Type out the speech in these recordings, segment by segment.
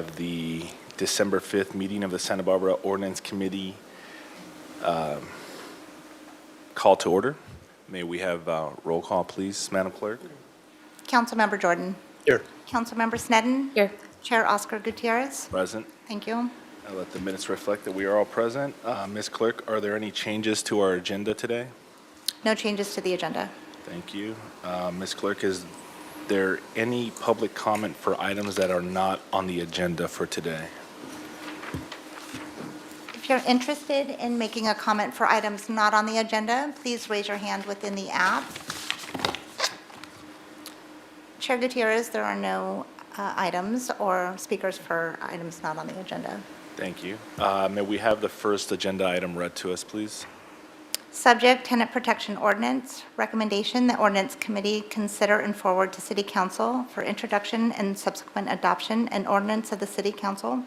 have the December 5th meeting of the Santa Barbara Ordinance Committee call to order. May we have roll call, please, Madam Clerk? Councilmember Jordan. Here. Councilmember Sneddon. Here. Chair Oscar Gutierrez. Present. Thank you. I'll let the minutes reflect that we are all present. Ms. Clerk, are there any changes to our agenda today? No changes to the agenda. Thank you. Ms. Clerk, is there any public comment for items that are not on the agenda for today? If you're interested in making a comment for items not on the agenda, please raise your hand within the app. Chair Gutierrez, there are no items or speakers for items not on the agenda. Thank you. May we have the first agenda item read to us, please? Subject, Tenant Protection Ordinance. Recommendation, the Ordinance Committee consider and forward to City Council for introduction and subsequent adoption an ordinance of the City Council,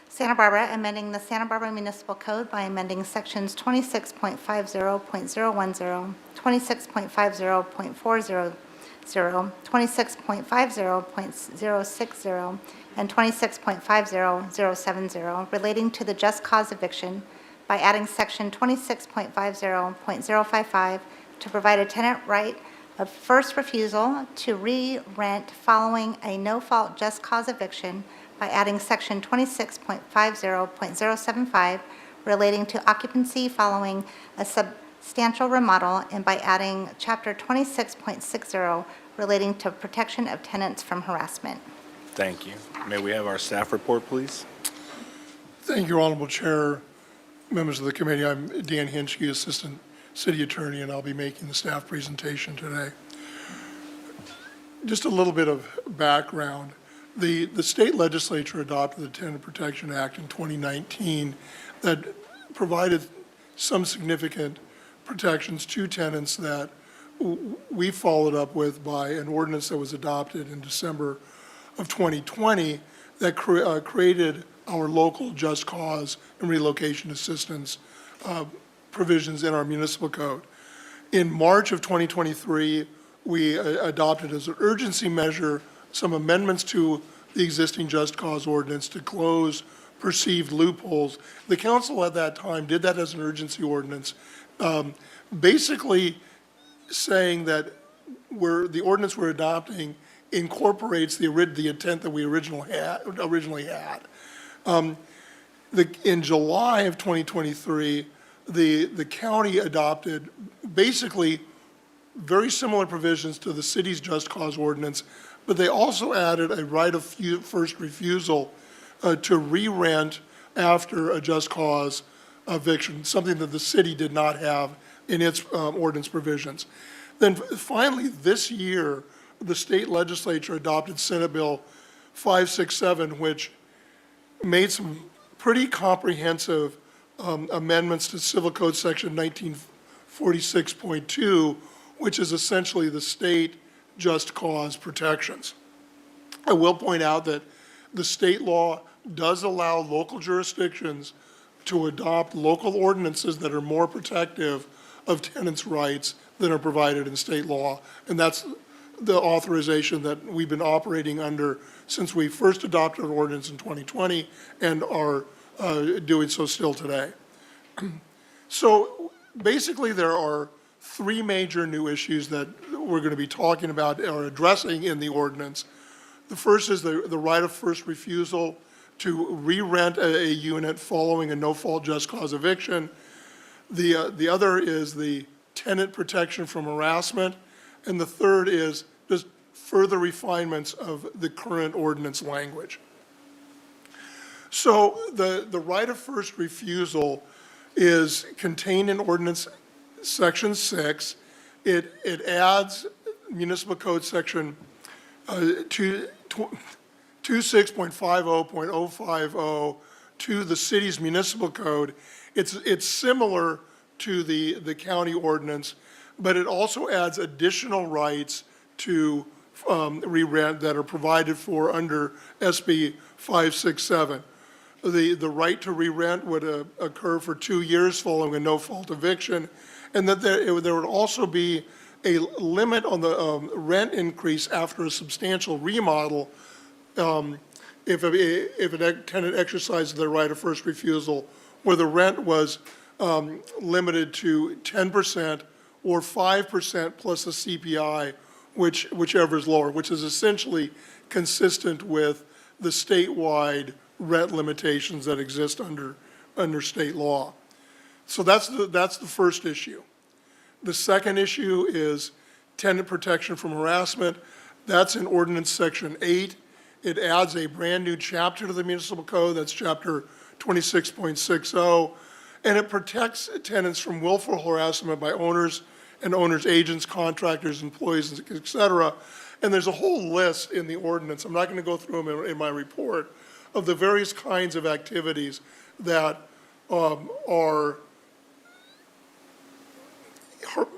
Santa Barbara, amending the Santa Barbara Municipal Code by amending sections 26.50.010, 26.50.40, 26.50.060, and 26.50.070 relating to the just cause eviction by adding section 26.50.055 to provide a tenant right of first refusal to re-rent following a no-fault just cause eviction by adding section 26.50.075 relating to occupancy following a substantial remodel, and by adding chapter 26.60 relating to protection of tenants from harassment. Thank you. May we have our staff report, please? Thank you, Honorable Chair, members of the committee. I'm Dan Hinchke, Assistant City Attorney, and I'll be making the staff presentation today. Just a little bit of background. The state legislature adopted the Tenant Protection Act in 2019 that provided some significant protections to tenants that we followed up with by an ordinance that was adopted in December of 2020 that created our local just cause and relocation assistance provisions in our municipal code. In March of 2023, we adopted as an urgency measure some amendments to the existing just cause ordinance to close perceived loopholes. The council at that time did that as an urgency ordinance, basically saying that the ordinance we're adopting incorporates the intent that we originally had. In July of 2023, the county adopted basically very similar provisions to the city's just cause ordinance, but they also added a right of first refusal to re-rent after a just cause eviction, something that the city did not have in its ordinance provisions. Then finally, this year, the state legislature adopted Senate Bill 567, which made some pretty comprehensive amendments to Civil Code Section 1946.2, which is essentially the state just cause protections. I will point out that the state law does allow local jurisdictions to adopt local ordinances that are more protective of tenants' rights than are provided in state law, and that's the authorization that we've been operating under since we first adopted an ordinance in 2020 and are doing so still today. So basically there are three major new issues that we're going to be talking about or addressing in the ordinance. The first is the right of first refusal to re-rent a unit following a no-fault just cause eviction. The other is the tenant protection from harassment. And the third is just further refinements of the current ordinance language. So the right of first refusal is contained in Ordinance Section 6. It adds Municipal Code Section 26.50.050 to the city's municipal code. It's similar to the county ordinance, but it also adds additional rights to re-rent that are provided for under SB 567. The right to re-rent would occur for 2 years following a no-fault eviction, and that there would also be a limit on the rent increase after a substantial remodel if a tenant exercises their right of first refusal, where the rent was limited to 10% or 5% plus a CPI, whichever is lower, which is essentially consistent with the statewide rent limitations that exist under state law. So that's the first issue. The second issue is tenant protection from harassment. That's in Ordinance Section 8. It adds a brand-new chapter to the municipal code, that's Chapter 26.60, and it protects tenants from willful harassment by owners and owners' agents, contractors, employees, et cetera. And there's a whole list in the ordinance, I'm not going to go through them in my report, of the various kinds of activities that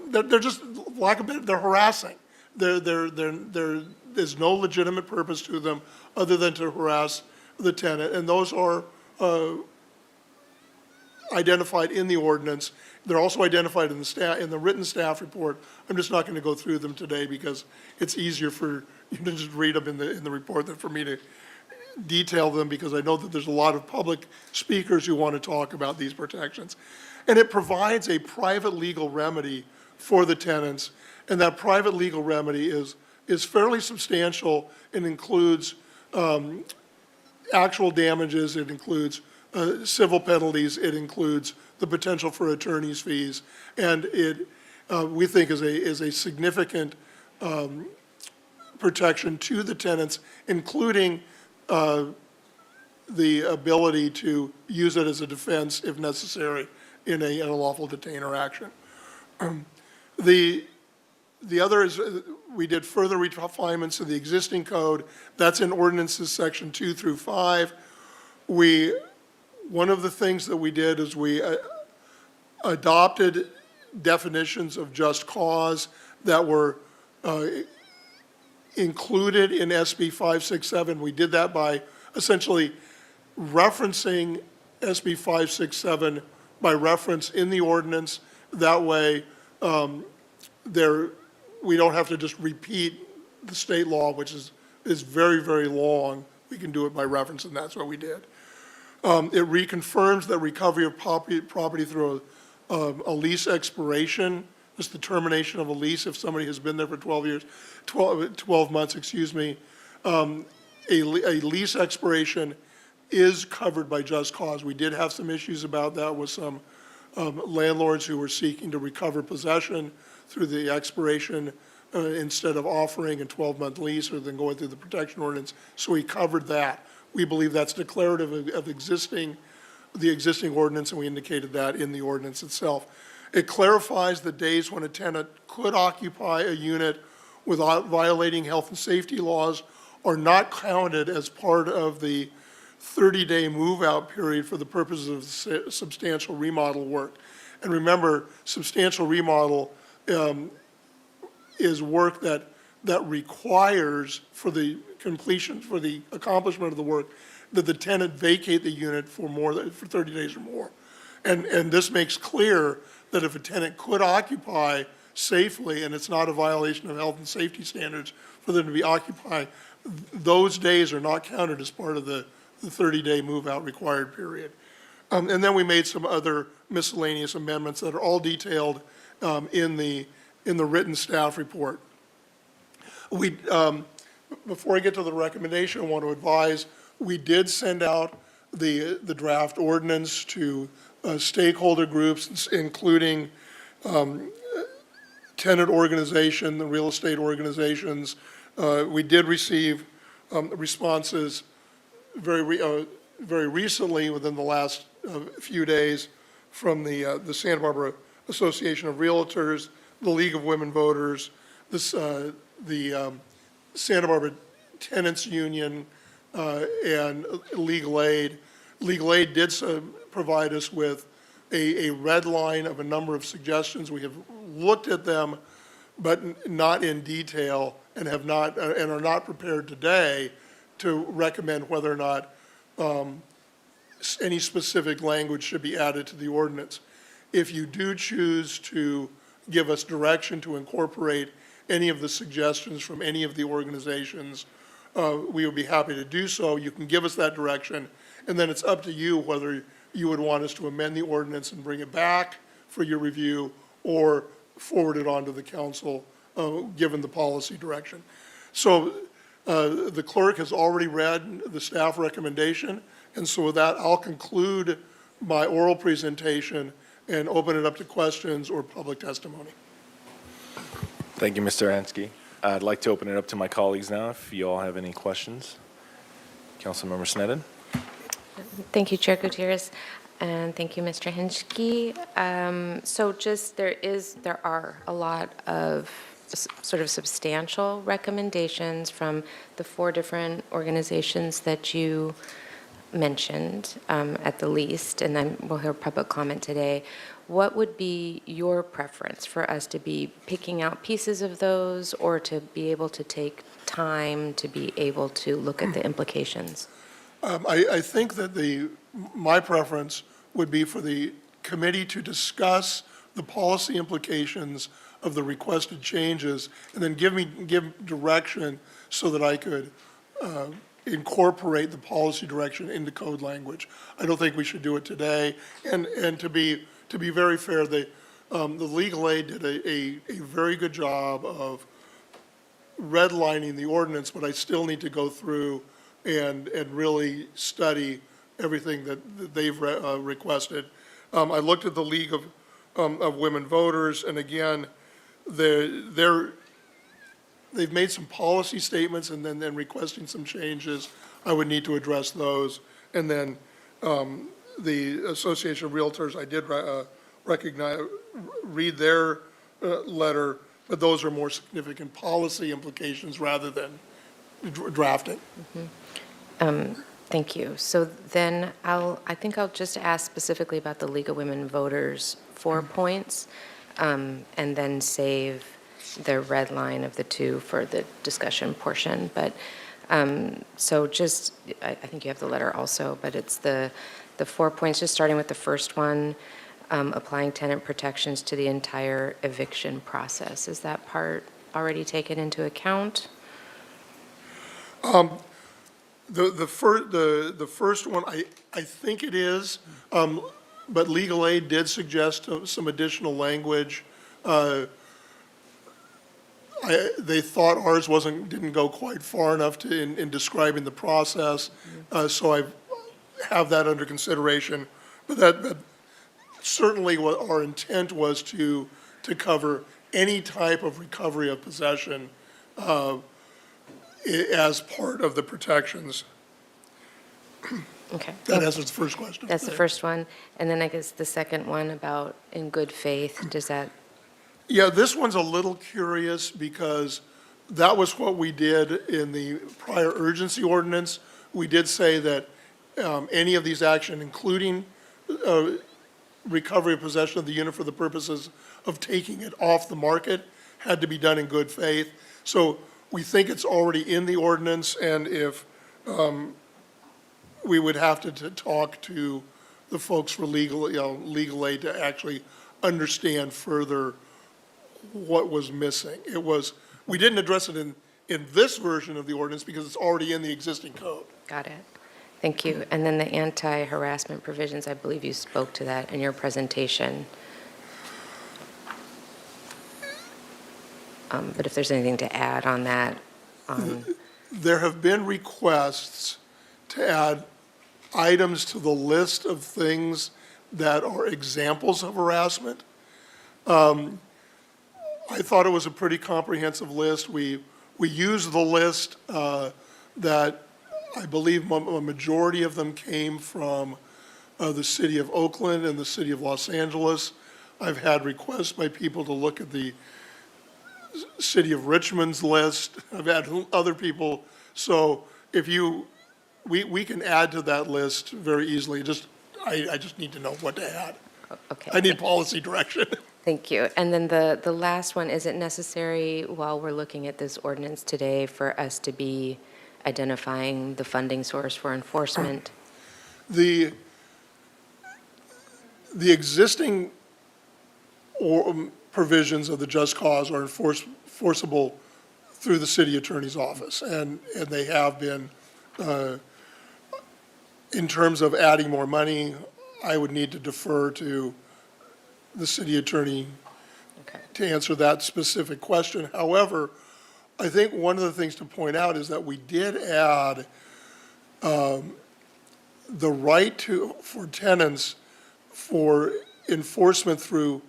they're just, lack of better, they're harassing. There's no legitimate purpose to them other than to harass the tenant, and those are identified in the ordinance. They're also identified in the written staff report. I'm just not going to go through them today because it's easier for you to just read them in the report than for me to detail them, because I know that there's a lot of public speakers who want to talk about these protections. And it provides a private legal remedy for the tenants, and that private legal remedy is fairly substantial. It includes actual damages, it includes civil penalties, it includes the potential for attorney's fees, and it, we think, is a significant protection to the tenants, including the ability to use it as a defense if necessary in a lawful detainer action. The other is, we did further refinements to the existing code. That's in ordinances section 2 through 5. One of the things that we did is we adopted definitions of just cause that were included in SB 567. We did that by essentially referencing SB 567 by reference in the ordinance. That way, we don't have to just repeat the state law, which is very, very long. We can do it by reference, and that's what we did. It reconfirms that recovery of property through a lease expiration, just the termination of a lease if somebody has been there for 12 months, excuse me. A lease expiration is covered by just cause. We did have some issues about that with some landlords who were seeking to recover possession through the expiration instead of offering a 12-month lease or then going through the protection ordinance. So we covered that. We believe that's declarative of the existing ordinance, and we indicated that in the ordinance itself. It clarifies the days when a tenant could occupy a unit without violating health and safety laws are not counted as part of the 30-day move-out period for the purposes of substantial remodel work. And remember, substantial remodel is work that requires, for the accomplishment of the work, that the tenant vacate the unit for 30 days or more. And this makes clear that if a tenant could occupy safely and it's not a violation of health and safety standards for them to be occupied, those days are not counted as part of the 30-day move-out required period. And then we made some other miscellaneous amendments that are all detailed in the written staff report. Before I get to the recommendation, I want to advise, we did send out the draft ordinance to stakeholder groups, including tenant organization, the real estate organizations. We did receive responses very recently, within the last few days, from the Santa Barbara Association of Realtors, the League of Women Voters, the Santa Barbara Tenants Union, and Legal Aid. Legal Aid did provide us with a red line of a number of suggestions. We have looked at them, but not in detail, and have not and are not prepared today to recommend whether or not any specific language should be added to the ordinance. If you do choose to give us direction to incorporate any of the suggestions from any of the organizations, we would be happy to do so. You can give us that direction, and then it's up to you whether you would want us to amend the ordinance and bring it back for your review or forward it on to the council, given the policy direction. So the clerk has already read the staff recommendation, and so with that, I'll conclude my oral presentation and open it up to questions or public testimony. Thank you, Mr. Ansky. I'd like to open it up to my colleagues now, if you all have any questions. Councilmember Sneddon? Thank you, Chair Gutierrez, and thank you, Mr. Hinchke. So just there are a lot of sort of substantial recommendations from the 4 different organizations that you mentioned, at the least, and then we'll hear public comment today. What would be your preference for us to be picking out pieces of those, or to be able to take time to be able to look at the implications? I think that my preference would be for the committee to discuss the policy implications of the requested changes, and then give direction so that I could incorporate the policy direction into code language. I don't think we should do it today. And to be very fair, the legal aid did a very good job of redlining the ordinance, but I still need to go through and really study everything that they've requested. I looked at the League of Women Voters, and again, they've made some policy statements and then requesting some changes. I would need to address those. And then the Association of Realtors, I did read their letter, but those are more significant policy implications rather than drafting. Thank you. So then I think I'll just ask specifically about the League of Women Voters 4 points, and then save the red line of the 2 for the discussion portion. But so just, I think you have the letter also, but it's the 4 points, just starting with the first one, applying tenant protections to the entire eviction process. Is that part already taken into account? The first one, I think it is, but legal aid did suggest some additional language. They thought ours didn't go quite far enough in describing the process, so I have that under consideration. But that certainly what our intent was to cover any type of recovery of possession as part of the protections. Okay. That answers the first question. That's the first one. And then I guess the second one about in good faith, does that? Yeah, this one's a little curious because that was what we did in the prior urgency ordinance. We did say that any of these actions, including recovery of possession of the unit for the purposes of taking it off the market, had to be done in good faith. So we think it's already in the ordinance, and if we would have to talk to the folks for legal aid to actually understand further what was missing. We didn't address it in this version of the ordinance because it's already in the existing code. Got it. Thank you. And then the anti-harassment provisions, I believe you spoke to that in your presentation. But if there's anything to add on that. There have been requests to add items to the list of things that are examples of harassment. I thought it was a pretty comprehensive list. We used the list that I believe a majority of them came from the city of Oakland and the city of Los Angeles. I've had requests by people to look at the city of Richmond's list. I've had other people. So if we can add to that list very easily. I just need to know what to add. Okay. I need policy direction. Thank you. And then the last one, is it necessary while we're looking at this ordinance today for us to be identifying the funding source for enforcement? The existing provisions of the just cause are enforceable through the city attorney's office, and they have been. In terms of adding more money, I would need to defer to the city attorney Okay. to answer that specific question. However, I think one of the things to point out is that we did add the right for tenants for enforcement through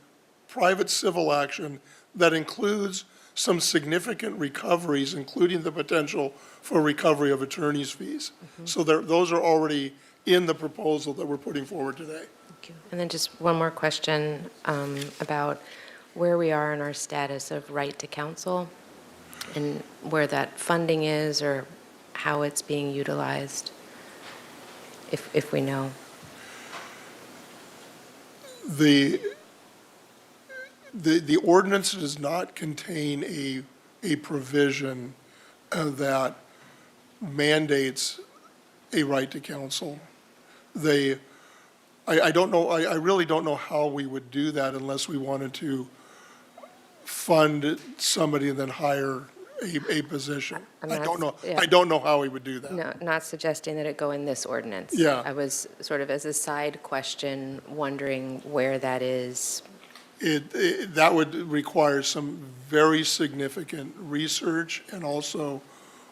private civil action that includes some significant recoveries, including the potential for recovery of attorney's fees. So those are already in the proposal that we're putting forward today. Thank you. And then just one more question about where we are in our status of right to counsel and where that funding is or how it's being utilized, if we know. The ordinance does not contain a provision that mandates a right to counsel. I don't know, I really don't know how we would do that unless we wanted to fund somebody and then hire a position. I'm I not- don't know, yeah. I don't know how we would do that. No, not suggesting that it go in this ordinance. Yeah. I was sort of as a side question, wondering where that is. That would require some very significant research and also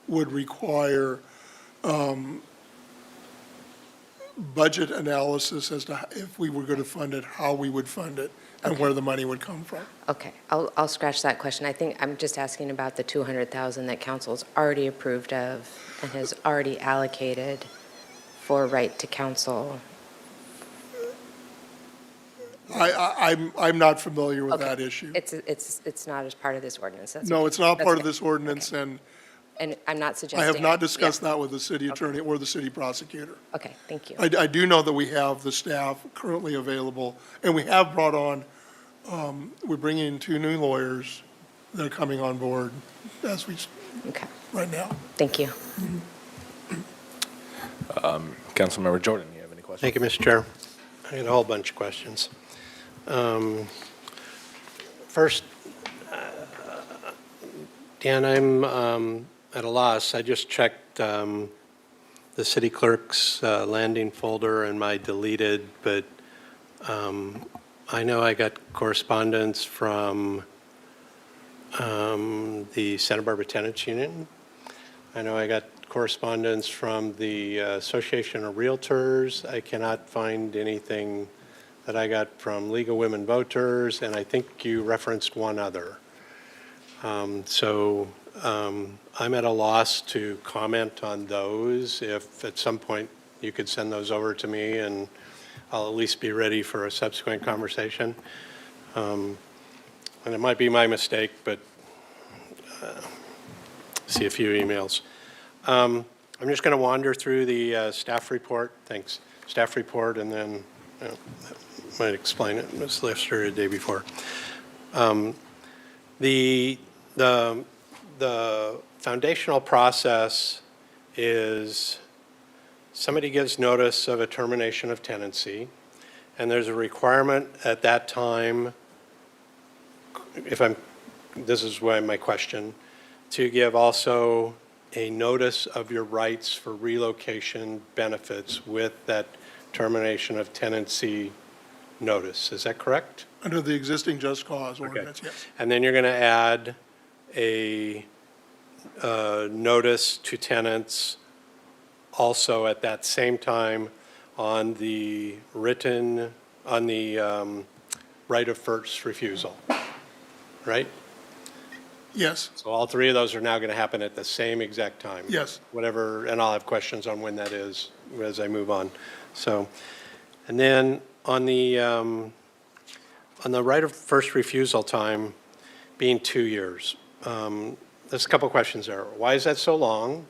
would require budget analysis as to if we were going to fund it, how we would fund it, and where the money would come from. Okay, I'll scratch that question. I think I'm just asking about the 200,000 that council's already approved of and has already allocated for right to counsel. I'm not familiar with Okay. that issue. It's not as part of this ordinance. That's No, okay. it's not That's part of okay. this ordinance, and And I'm not suggesting. I have not yeah. discussed that with the city attorney or the city prosecutor. Okay, thank you. I do know that we have the staff currently available, and we have brought on, we're bringing in 2 new lawyers that are coming on board as we, Okay, right now. thank you. Councilmember Jordan, you have any questions? Thank you, Mr. Chair. I had a whole bunch of questions. First, Dan, I'm at a loss. I just checked the city clerk's landing folder and my deleted, but I know I got correspondence from the Santa Barbara Tenants Union. I know I got correspondence from the Association of Realtors. I cannot find anything that I got from League of Women Voters, and I think you referenced one other. So I'm at a loss to comment on those. If at some point you could send those over to me, and I'll at least be ready for a subsequent conversation. And it might be my mistake, but see a few emails. I'm just going to wander through the staff report. Thanks. Staff report, and then might explain it. Ms. Lister the day before. The foundational process is somebody gives notice of a termination of tenancy, and there's a requirement at that time, this is why my question, to give also a notice of your rights for relocation benefits with that termination of tenancy notice. Is that correct? Under the existing just cause ordinance, yes. And then you're going to add a notice to tenants also at that same time on the written, on the right of first refusal, right? Yes, So all 3 of those are now going to happen at the same exact time? yes. Whatever, and I'll have questions on when that is as I move on. So, and then on the right of first refusal time being 2 years, there's a couple questions there. Why is that so long?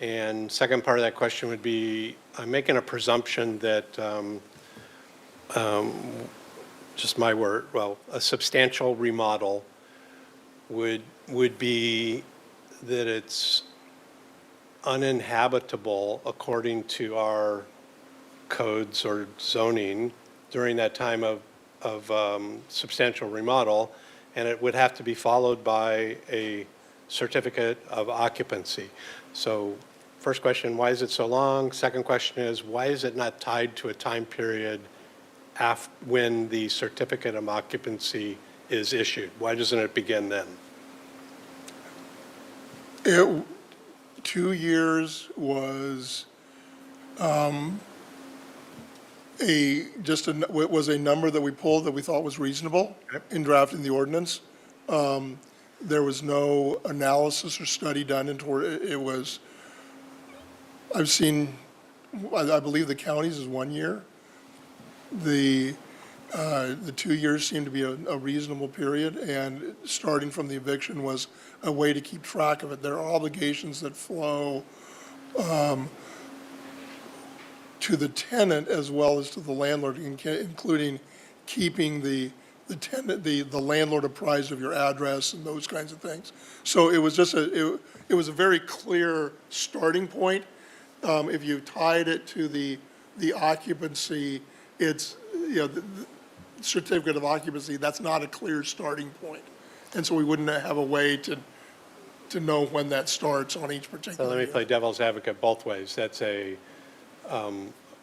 And second part of that question would be, I'm making a presumption that, just my word, well, a substantial remodel would be that it's uninhabitable according to our codes or zoning during that time of substantial remodel, and it would have to be followed by a certificate of occupancy. So first question, why is it so long? Second question is, why is it not tied to a time period when the certificate of occupancy is issued? Why doesn't it begin then? 2 years was was a number that we pulled that we thought was reasonable in drafting the ordinance. There was no analysis or study done into it. Was, I've seen, I believe the counties is 1 year. The 2 years seemed to be a reasonable period, and starting from the eviction was a way to keep track of it. There are obligations that flow to the tenant as well as to the landlord, including keeping the tenant, the landlord apprised of your address and those kinds of things. So it was just it was a very clear starting point. If you tied it to the occupancy, it's, the certificate of occupancy, that's not a clear starting point. And so we wouldn't have a way to know when that starts on each particular So let me year. play devil's advocate both ways. That's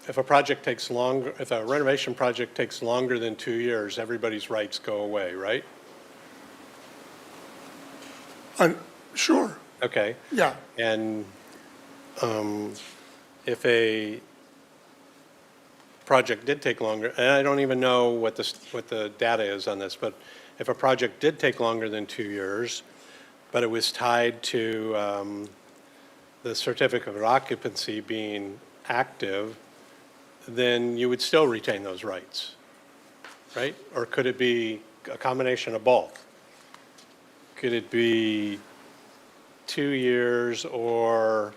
if a project takes longer, if a renovation project takes longer than 2 years, everybody's rights go away, right? Sure, Okay. yeah. And if a project did take longer, and I don't even know what the data is on this, but if a project did take longer than 2 years, but it was tied to the certificate of occupancy being active, then you would still retain those rights, right? Or could it be a combination of both? Could it be 2 years or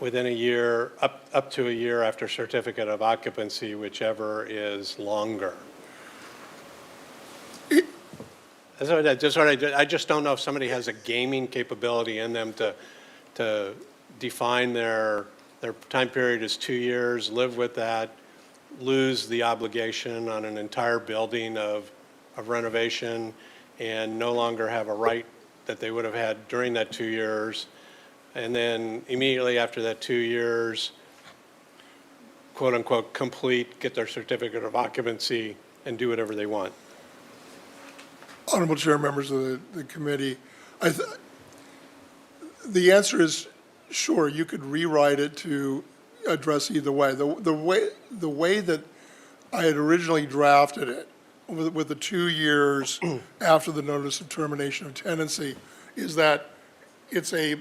within a year, up to a year after certificate of occupancy, whichever is longer? I just don't know if somebody has a gaming capability in them to define their time period as 2 years, live with that, lose the obligation on an entire building of renovation, and no longer have a right that they would have had during that 2 years. And then immediately after that 2 years, quote unquote, complete, get their certificate of occupancy and do whatever they want. Honorable Chair, members of the committee, the answer is sure, you could rewrite it to address either way. The way that I had originally drafted it, with the 2 years after the notice of termination of tenancy, is that it's a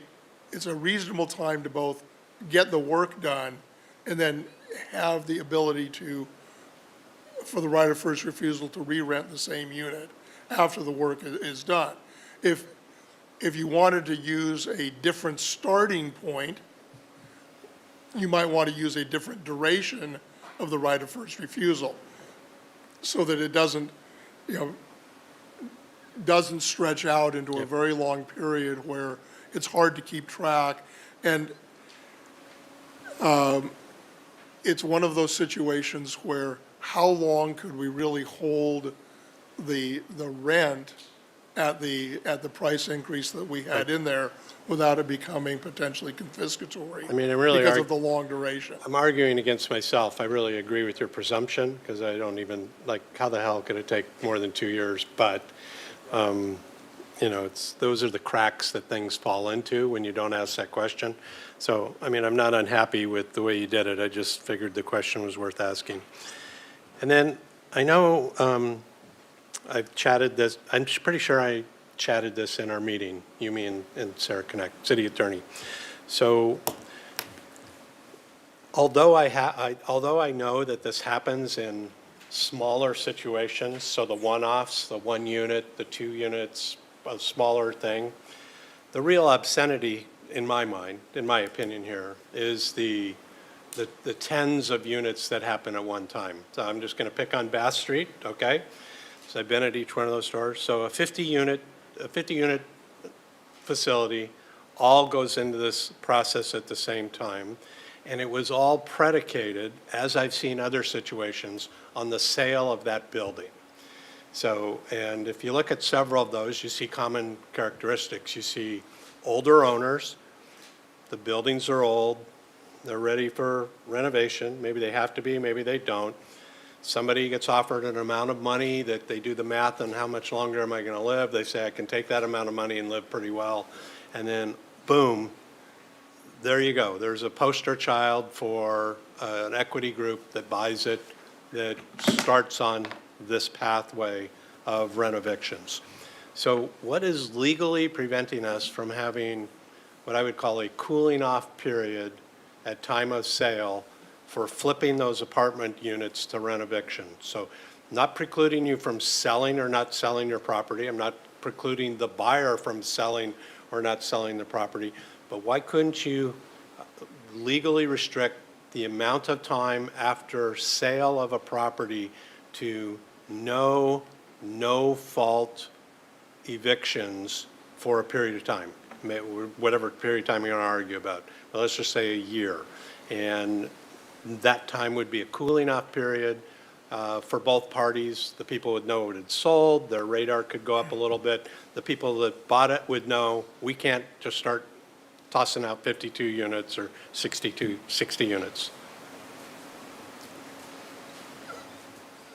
reasonable time to both get the work done and then have the ability for the right of first refusal to re-rent the same unit after the work is done. If you wanted to use a different starting point, you might want to use a different duration of the right of first refusal so that it doesn't stretch out into a very long period where it's hard to keep track. And it's one of those situations where how long could we really hold the rent at the price increase that we had in there without it becoming potentially confiscatory? I mean, I really because of the long duration. I'm arguing against myself. I really agree with your presumption because I don't even, how the hell could it take more than 2 years? But, those are the cracks that things fall into when you don't ask that question. So, I mean, I'm not unhappy with the way you did it. I just figured the question was worth asking. And then I know I've chatted this, I'm pretty sure I chatted this in our meeting, you, me, and Sarah Connect, City Attorney. So although I know that this happens in smaller situations, so the one-offs, the 1 unit, the 2 units, a smaller thing, the real obscenity in my mind, in my opinion here, is the tens of units that happen at one time. So I'm just going to pick on Bath Street, okay? So I've been at each one of those stores. So a 50 unit facility all goes into this process at the same time. And it was all predicated, as I've seen other situations, on the sale of that building. So, and if you look at several of those, you see common characteristics. You see older owners, the buildings are old, they're ready for renovation. Maybe they have to be, maybe they don't. Somebody gets offered an amount of money that they do the math on how much longer am I going to live. They say, I can take that amount of money and live pretty well. And then, boom, there you go. There's a poster child for an equity group that buys it, that starts on this pathway of renovictions. So what is legally preventing us from having what I would call a cooling off period at time of sale for flipping those apartment units to renoviction? So not precluding you from selling or not selling your property. I'm not precluding the buyer from selling or not selling the property. But why couldn't you legally restrict the amount of time after sale of a property to no-fault evictions for a period of time, whatever period of time you're going to argue about. But let's just say a year. And that time would be a cooling off period for both parties. The people would know it had sold, their radar could go up a little bit. The people that bought it would know we can't just start tossing out 52 units or 60 units.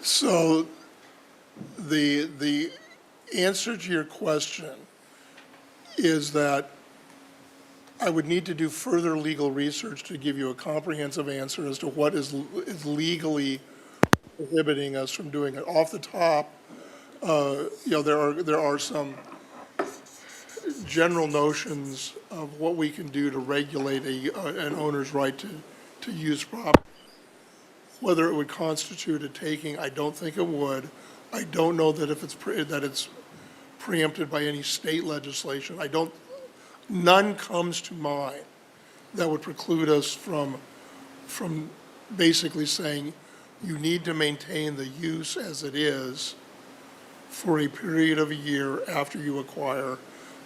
So the answer to your question is that I would need to do further legal research to give you a comprehensive answer as to what is legally prohibiting us from doing it. Off the top, there are some general notions of what we can do to regulate an owner's right to use property. Whether it would constitute a taking, I don't think it would. I don't know that if it's preempted by any state legislation. None comes to mind that would preclude us from basically saying you need to maintain the use as it is for a period of a year after you acquire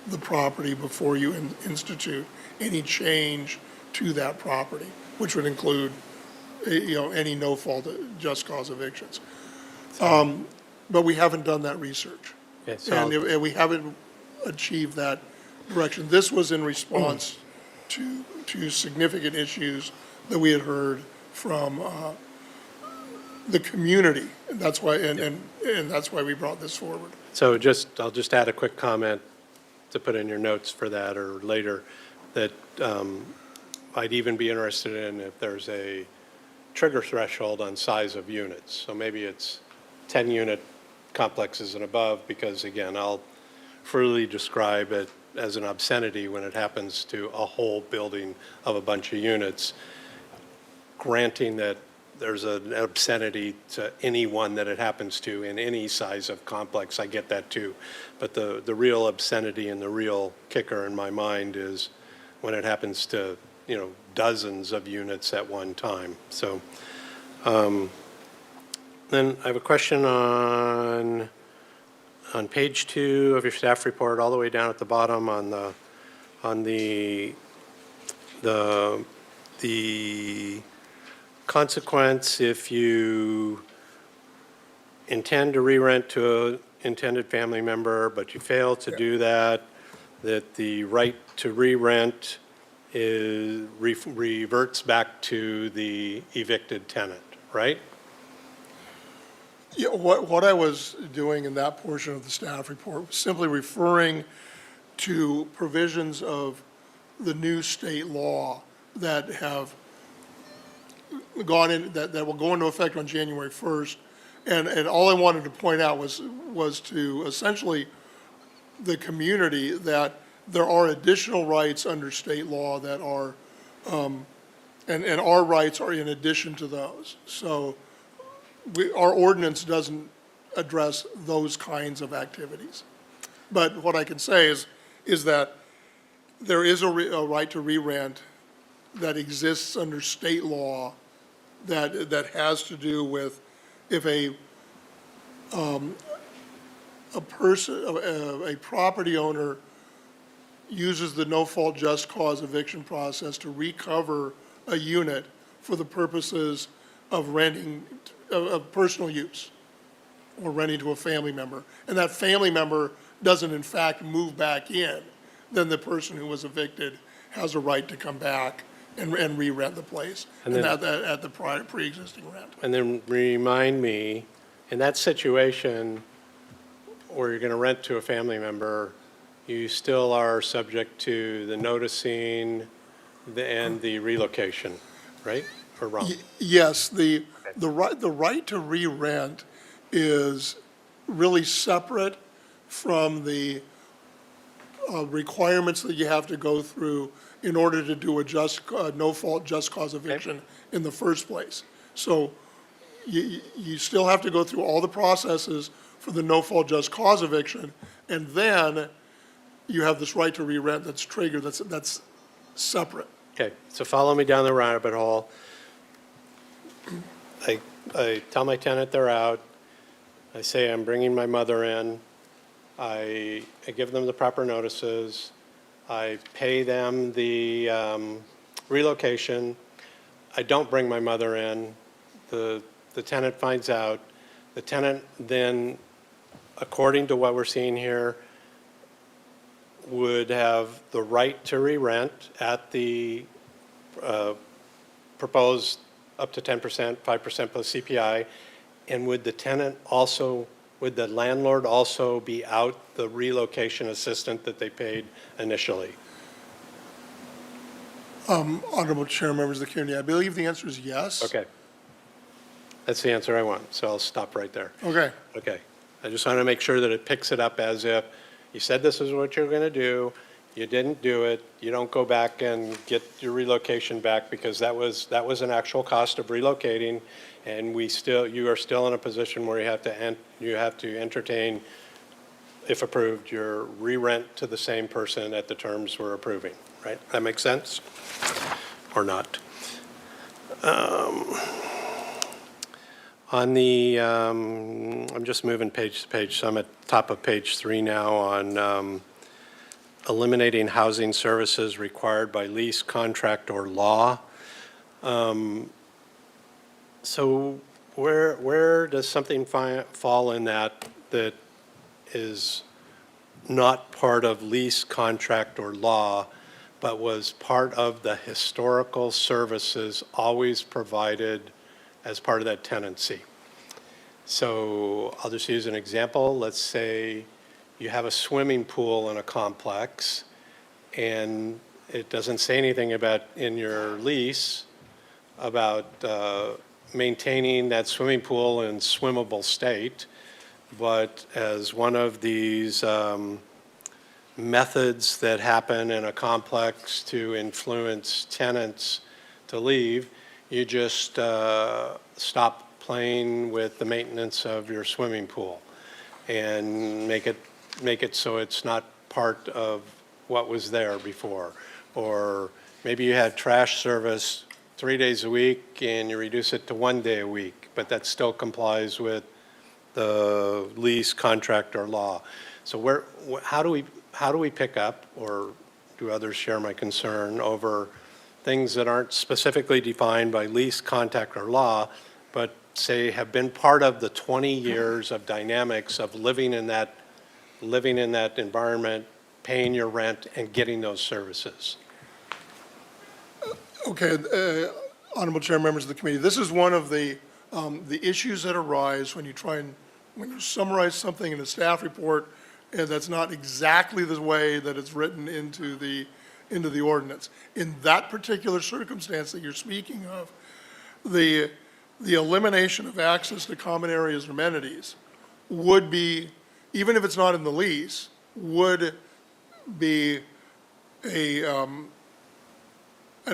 the property before you institute any change to that property, which would include any no-fault just cause evictions. But we haven't done that research. Okay, so And we haven't achieved that direction. This was in response to significant issues that we had heard from the community. And that's why, and that's why we brought this forward. So I'll just add a quick comment to put in your notes for that or later, that I'd even be interested in if there's a trigger threshold on size of units. So maybe it's 10-unit complexes and above, because again, I'll freely describe it as an obscenity when it happens to a whole building of a bunch of units. Granting that there's an obscenity to anyone that it happens to in any size of complex, I get that too. But the real obscenity and the real kicker in my mind is when it happens to, dozens of units at one time. So then I have a question on page 2 of your staff report, all the way down at the bottom on the consequence if you intend to re-rent to an intended family member, but you fail to do that the right to re-rent reverts back to the evicted tenant, right? Yeah, what I was doing in that portion of the staff report was simply referring to provisions of the new state law that have gone in, that will go into effect on January 1st. And all I wanted to point out was to essentially the community that there are additional rights under state law that are, and our rights are in addition to those. So our ordinance doesn't address those kinds of activities. But what I can say is that there is a right to re-rent that exists under state law that has to do with if a property owner uses the no-fault just cause eviction process to recover a unit for the purposes of renting, of personal use. or renting to a family member, and that family member doesn't in fact move back in, then the person who was evicted has a right to come back and re-rent the place, And and then- at the pre-existing rent. And then remind me, in that situation where you're going to rent to a family member, you still are subject to the noticing and the relocation, right? Or wrong? Yes, the right to re-rent is really separate from the requirements that you have to go through in order to do a no-fault just cause eviction in the first place. So you still have to go through all the processes for the no-fault just cause eviction, and then you have this right to re-rent that's triggered, that's separate. Okay, so follow me down the rabbit hole. I tell my tenant they're out. I say I'm bringing my mother in. I give them the proper notices. I pay them the relocation. I don't bring my mother in. The tenant finds out. The tenant then, according to what we're seeing here, would have the right to re-rent at the proposed up to 10%, 5% plus CPI. And would the landlord also be out the relocation assistant that they paid initially? Honorable Chair, members of the community, I believe the answer is yes. Okay. That's the answer I want, so I'll stop right there. Okay. Okay. I just want to make sure that it picks it up as if you said this is what you're going to do, you didn't do it, you don't go back and get your relocation back because that was an actual cost of relocating, and you are still in a position where you have to entertain, if approved, your re-rent to the same person at the terms we're approving, right? That makes sense? Or not? On the, I'm just moving page to page, so I'm at top of page 3 now on eliminating housing services required by lease, contract, or law. So where does something fall in that is not part of lease, contract, or law, but was part of the historical services always provided as part of that tenancy? So I'll just use an example. Let's say you have a swimming pool in a complex, and it doesn't say anything about in your lease about maintaining that swimming pool in swimmable state, but as one of these methods that happen in a complex to influence tenants to leave, you just stop playing with the maintenance of your swimming pool and make it so it's not part of what was there before. Or maybe you had trash service 3 days a week and you reduce it to 1 day a week, but that still complies with the lease, contract, or law. So how do we pick up, or do others share my concern over things that aren't specifically defined by lease, contract, or law, but say have been part of the 20 years of dynamics of living in that environment, paying your rent, and getting those services? Okay, Honorable Chair, members of the committee, this is one of the issues that arise when you summarize something in a staff report, and that's not exactly the way that it's written into the ordinance. In that particular circumstance that you're speaking of, the elimination of access to common areas or amenities would be, even if it's not in the lease, would be an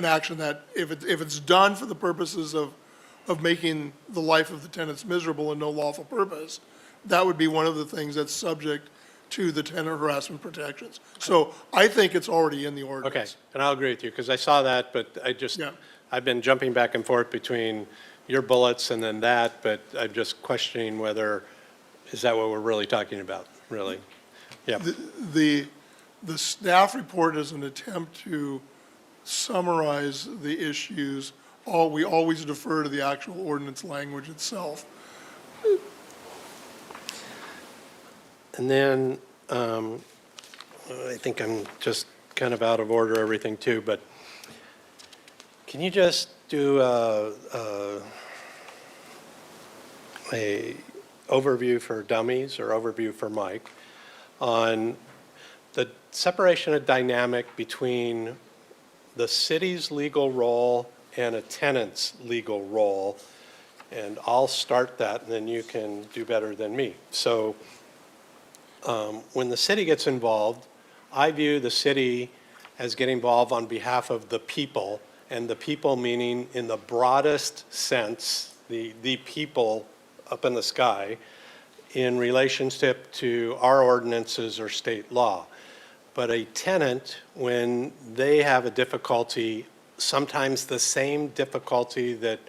action that, if it's done for the purposes of making the life of the tenants miserable and no lawful purpose, that would be one of the things that's subject to the tenant harassment protections. So I think it's already in the Okay, ordinance. and I'll agree with you, because I saw that, but Yeah. I've been jumping back and forth between your bullets and then that, but I'm just questioning whether, is that what we're really talking about, really? Yeah, The staff report is an attempt to summarize the issues. We always defer to the actual ordinance language itself. And then, I think I'm just kind of out of order, everything too, but can you just do a overview for dummies or overview for Mike on the separation of dynamic between the city's legal role and a tenant's legal role? And I'll start that, and then you can do better than me. So when the city gets involved, I view the city as getting involved on behalf of the people, and the people meaning in the broadest sense, the people up in the sky, in relationship to our ordinances or state law. But a tenant, when they have a difficulty, sometimes the same difficulty that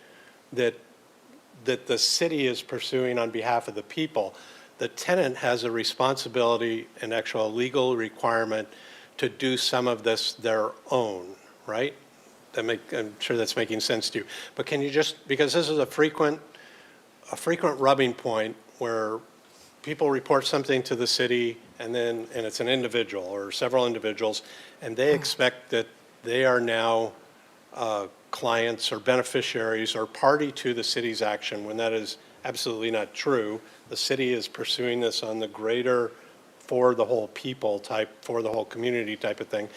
the city is pursuing on behalf of the people, the tenant has a responsibility, an actual legal requirement to do some of this their own, right? I'm sure that's making sense to you. But can you just, because this is a frequent rubbing point where people report something to the city and it's an individual or several individuals, and they expect that they are now clients or beneficiaries or party to the city's action, when that is absolutely not true. The city is pursuing this on the greater, for the whole people type, for the whole community type of thing.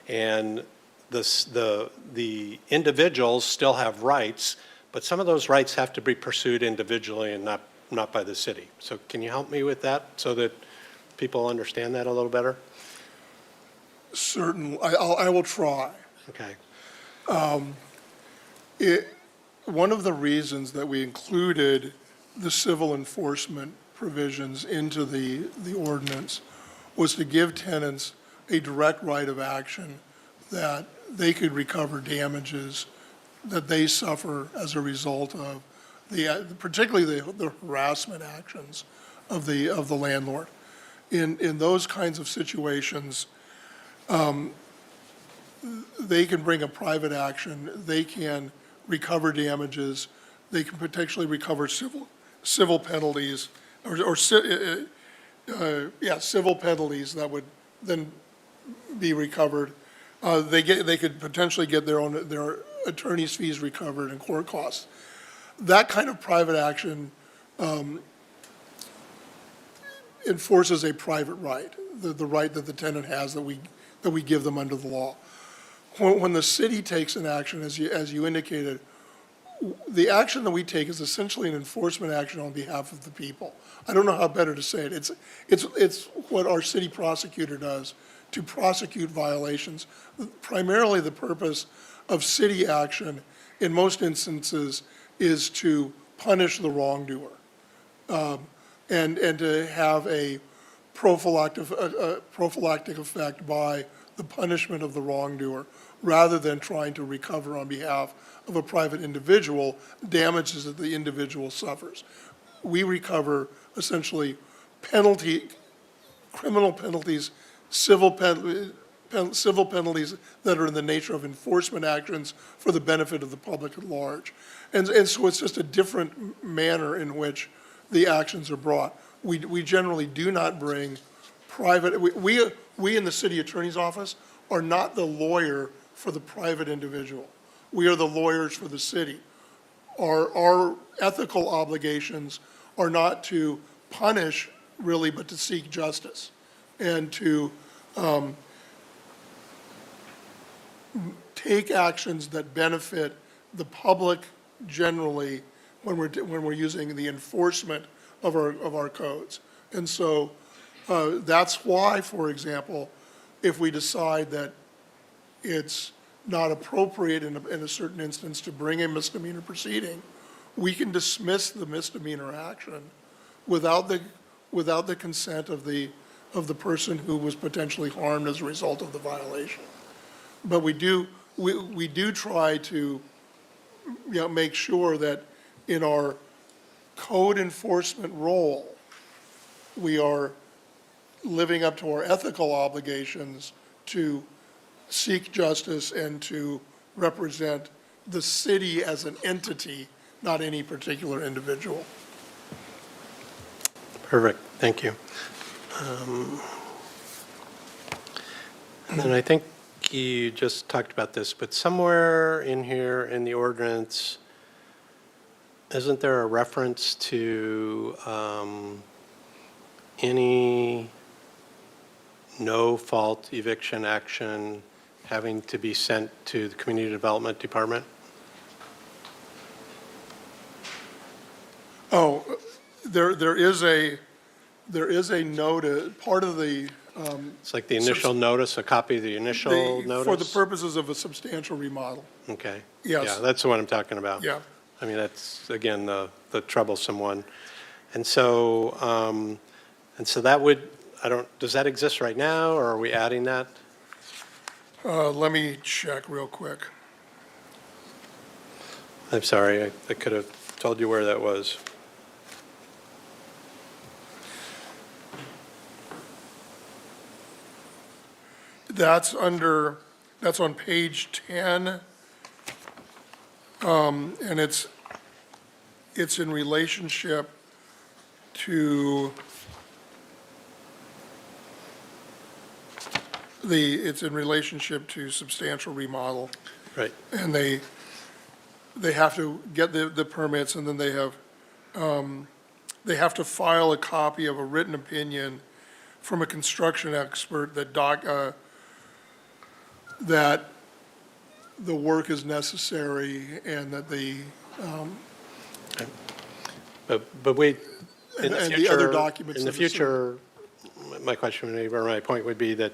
And the individuals still have rights, but some of those rights have to be pursued individually and not by the city. So can you help me with that so that people understand that a little better? Certainly, I will try. Okay. One of the reasons that we included the civil enforcement provisions into the ordinance was to give tenants a direct right of action that they could recover damages that they suffer as a result of particularly the harassment actions of the landlord. In those kinds of situations, they can bring a private action, they can recover damages, they can potentially recover civil penalties, civil penalties that would then be recovered. They could potentially get their attorney's fees recovered and court costs. That kind of private action enforces a private right, the right that the tenant has that we give them under the law. When the city takes an action, as you indicated, the action that we take is essentially an enforcement action on behalf of the people. I don't know how better to say it. It's what our city prosecutor does to prosecute violations. Primarily the purpose of city action in most instances is to punish the wrongdoer and to have a prophylactic effect by the punishment of the wrongdoer, rather than trying to recover on behalf of a private individual damages that the individual suffers. We recover essentially criminal penalties, civil penalties that are in the nature of enforcement actions for the benefit of the public at large. And so it's just a different manner in which the actions are brought. We generally do not bring private, we in the city attorney's office are not the lawyer for the private individual. We are the lawyers for the city. Our ethical obligations are not to punish, really, but to seek justice and to take actions that benefit the public generally when we're using the enforcement of our codes. And so that's why, for example, if we decide that it's not appropriate in a certain instance to bring a misdemeanor proceeding, we can dismiss the misdemeanor action without the consent of the person who was potentially harmed as a result of the violation. But we do try to make sure that in our code enforcement role, we are living up to our ethical obligations to seek justice and to represent the city as an entity, not any particular individual. Perfect, thank you. And then I think you just talked about this, but somewhere in here in the ordinance, isn't there a reference to any no-fault eviction action having to be sent to the Community Development Department? Oh, there is a note, part of the, It's like the initial notice, a copy of the initial notice? for the purposes of a substantial remodel. Okay. Yes. Yeah, that's the one I'm talking about. Yeah. I mean, that's, again, the troublesome one. And so that would, does that exist right now, or are we adding that? Let me check real quick. I'm sorry, I could have told you where that was. That's on page 10. And it's in relationship to it's in relationship to substantial remodel. Right. And they have to get the permits, and then they have to file a copy of a written opinion from a construction expert that the work is necessary and that But wait, in the and future. the other documents In the of the future, my question, maybe, or my point would be that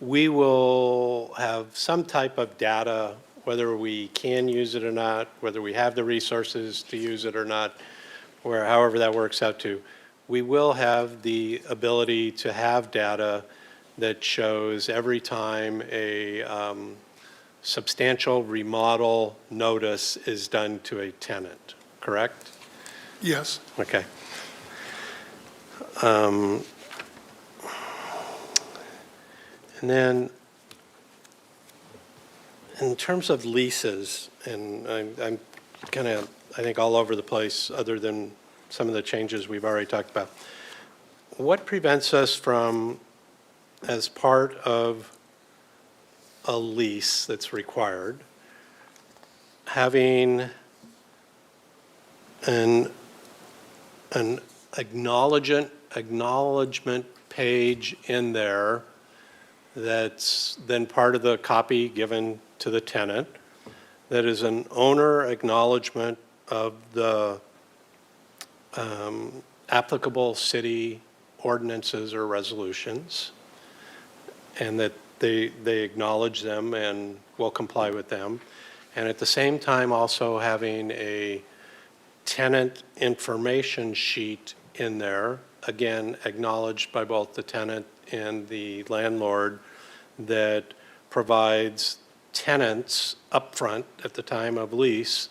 we will have some type of data, whether we can use it or not, whether we have the resources to use it or not, or however that works out to. We will have the ability to have data that shows every time a substantial remodel notice is done to a tenant, correct? yes. Okay. And then, in terms of leases, and I'm kind of, I think, all over the place, other than some of the changes we've already talked about. What prevents us from, as part of a lease that's required, having an acknowledgement page in there that's then part of the copy given to the tenant, that is an owner acknowledgement of the applicable city ordinances or resolutions, and that they acknowledge them and will comply with them. And at the same time, also having a tenant information sheet in there, again, acknowledged by both the tenant and the landlord, that provides tenants upfront at the time of lease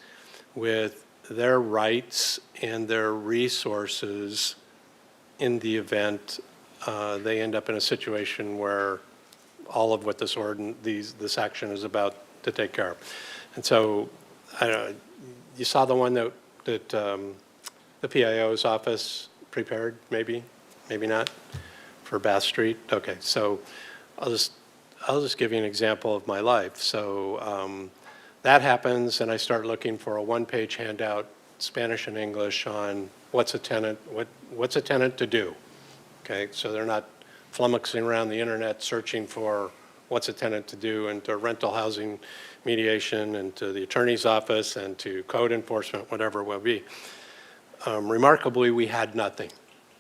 with their rights and their resources in the event they end up in a situation where all of what this action is about to take care of. And so, I don't know, you saw the one that the PIO's office prepared, maybe not, for Bath Street? Okay, so I'll just give you an example of my life. So that happens, and I start looking for a one-page handout, Spanish and English, on what's a tenant to do. Okay, so they're not flummoxing around the internet searching for what's a tenant to do, and to rental housing mediation, and to the attorney's office, and to code enforcement, whatever it will be. Remarkably, we had nothing.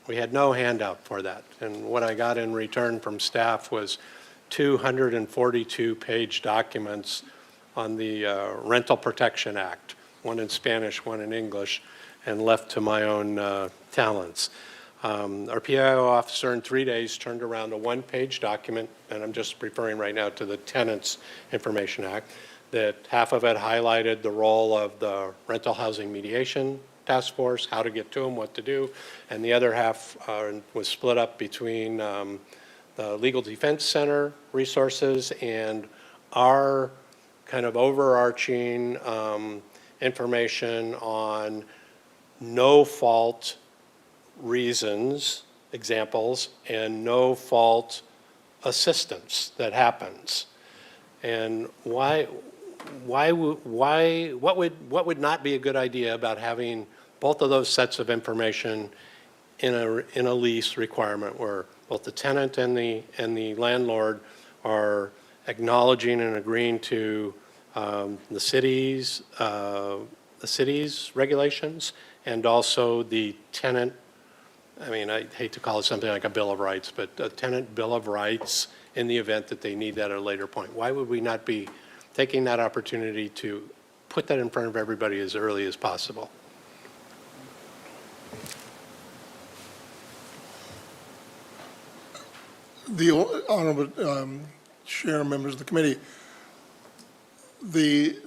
We had no handout for that. And what I got in return from staff was 242-page documents on the Rental Protection Act, one in Spanish, one in English, and left to my own talents. Our PIO officer in 3 days turned around a one-page document, and I'm just referring right now to the Tenants Information Act, that half of it highlighted the role of the Rental Housing Mediation Task Force, how to get to them, what to do, and the other half was split up between the Legal Defense Center resources and our kind of overarching information on no-fault reasons examples and no-fault assistance that happens. And what would not be a good idea about having both of those sets of information in a lease requirement where both the tenant and the landlord are acknowledging and agreeing to the city's regulations and also the tenant, I mean, I hate to call it something like a Bill of Rights, but a tenant Bill of Rights in the event that they need that at a later point. Why would we not be taking that opportunity to put that in front of everybody as early as possible? The Honorable Chair, members of the committee, the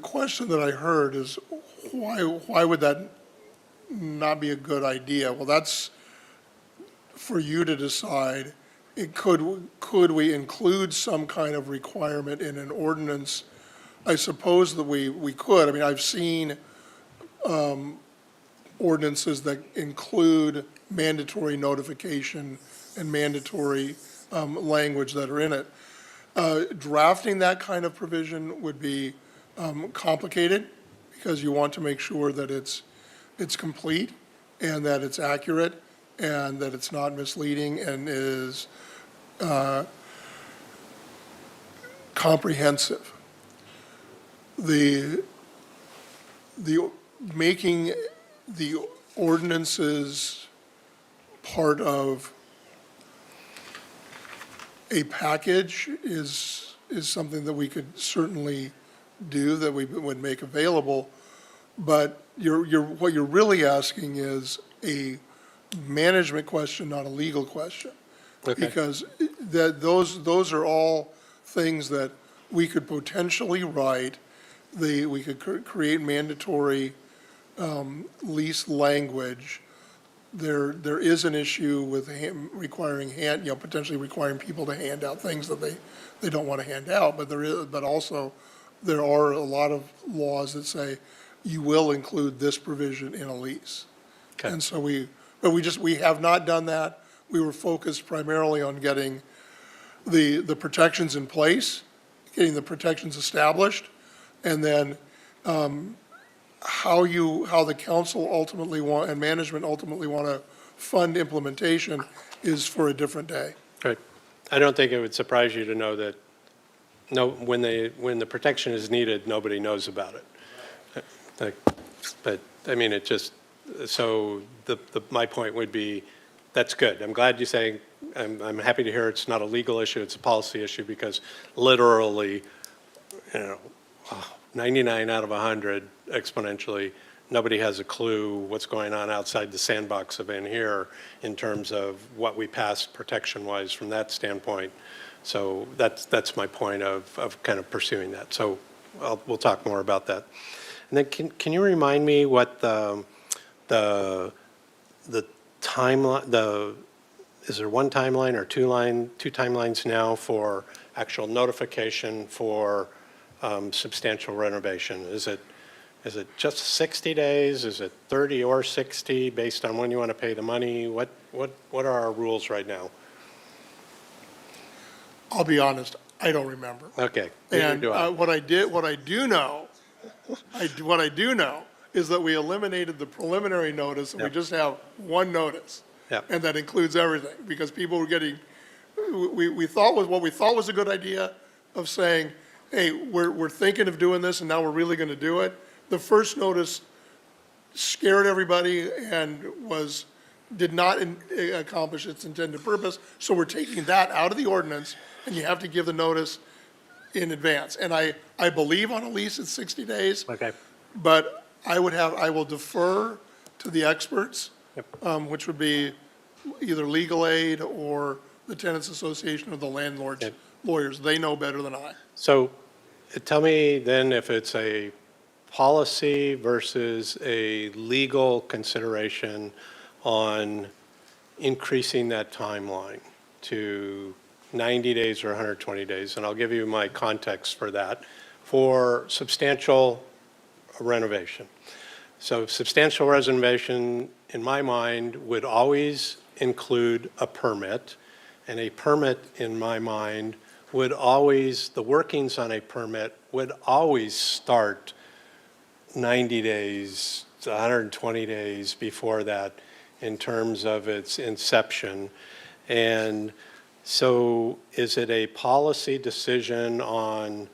question that I heard is why would that not be a good idea? Well, that's for you to decide. Could we include some kind of requirement in an ordinance? I suppose that we could. I mean, I've seen ordinances that include mandatory notification and mandatory language that are in it. Drafting that kind of provision would be complicated because you want to make sure that it's complete and that it's accurate and that it's not misleading and is comprehensive. The making the ordinances part of a package is something that we could certainly do, that we would make available. But what you're really asking is a management question, not a legal question. Okay. Because those are all things that we could potentially write. We could create mandatory lease language. There is an issue with potentially requiring people to hand out things that they don't want to hand out. But also there are a lot of laws that say you will include this provision in a lease. Okay. And so we have not done that. We were focused primarily on getting the protections in place, getting the protections established, and then how the council ultimately and management ultimately want to fund implementation is for a different day. Right. I don't think it would surprise you to know that when the protection is needed, nobody knows about it. But I mean, my point would be, that's good. I'm glad you say, I'm happy to hear it's not a legal issue, it's a policy issue, because literally, 99 out of 100 exponentially, nobody has a clue what's going on outside the sandbox of in here in terms of what we pass protection-wise from that standpoint. So that's my point of kind of pursuing that. So we'll talk more about that. And then can you remind me what the timeline, is there one timeline or two timelines now for actual notification for substantial renovation? Is it just 60 days? Is it 30 or 60 based on when you want to pay the money? What are our rules right now? I'll be honest, I don't remember. Okay. And what I do know is that we eliminated the preliminary notice, and we Yep. just have one notice. Yep. And that includes everything, because people were getting, we thought was a good idea of saying, hey, we're thinking of doing this, and now we're really going to do it. The first notice scared everybody and did not accomplish its intended purpose, so we're taking that out of the ordinance, and you have to give the notice in advance. And I believe on a lease it's 60 days. Okay. But I will defer to the experts, which would be either legal aid or the tenants association or the landlord's Yep. lawyers. They know better than I. So tell me then if it's a policy versus a legal consideration on increasing that timeline to 90 days or 120 days. And I'll give you my context for that. For substantial renovation. So substantial renovation, in my mind, would always include a permit, and a permit, in my mind, would always, the workings on a permit would always start 90 days, 120 days before that in terms of its inception. And so is it a policy decision on,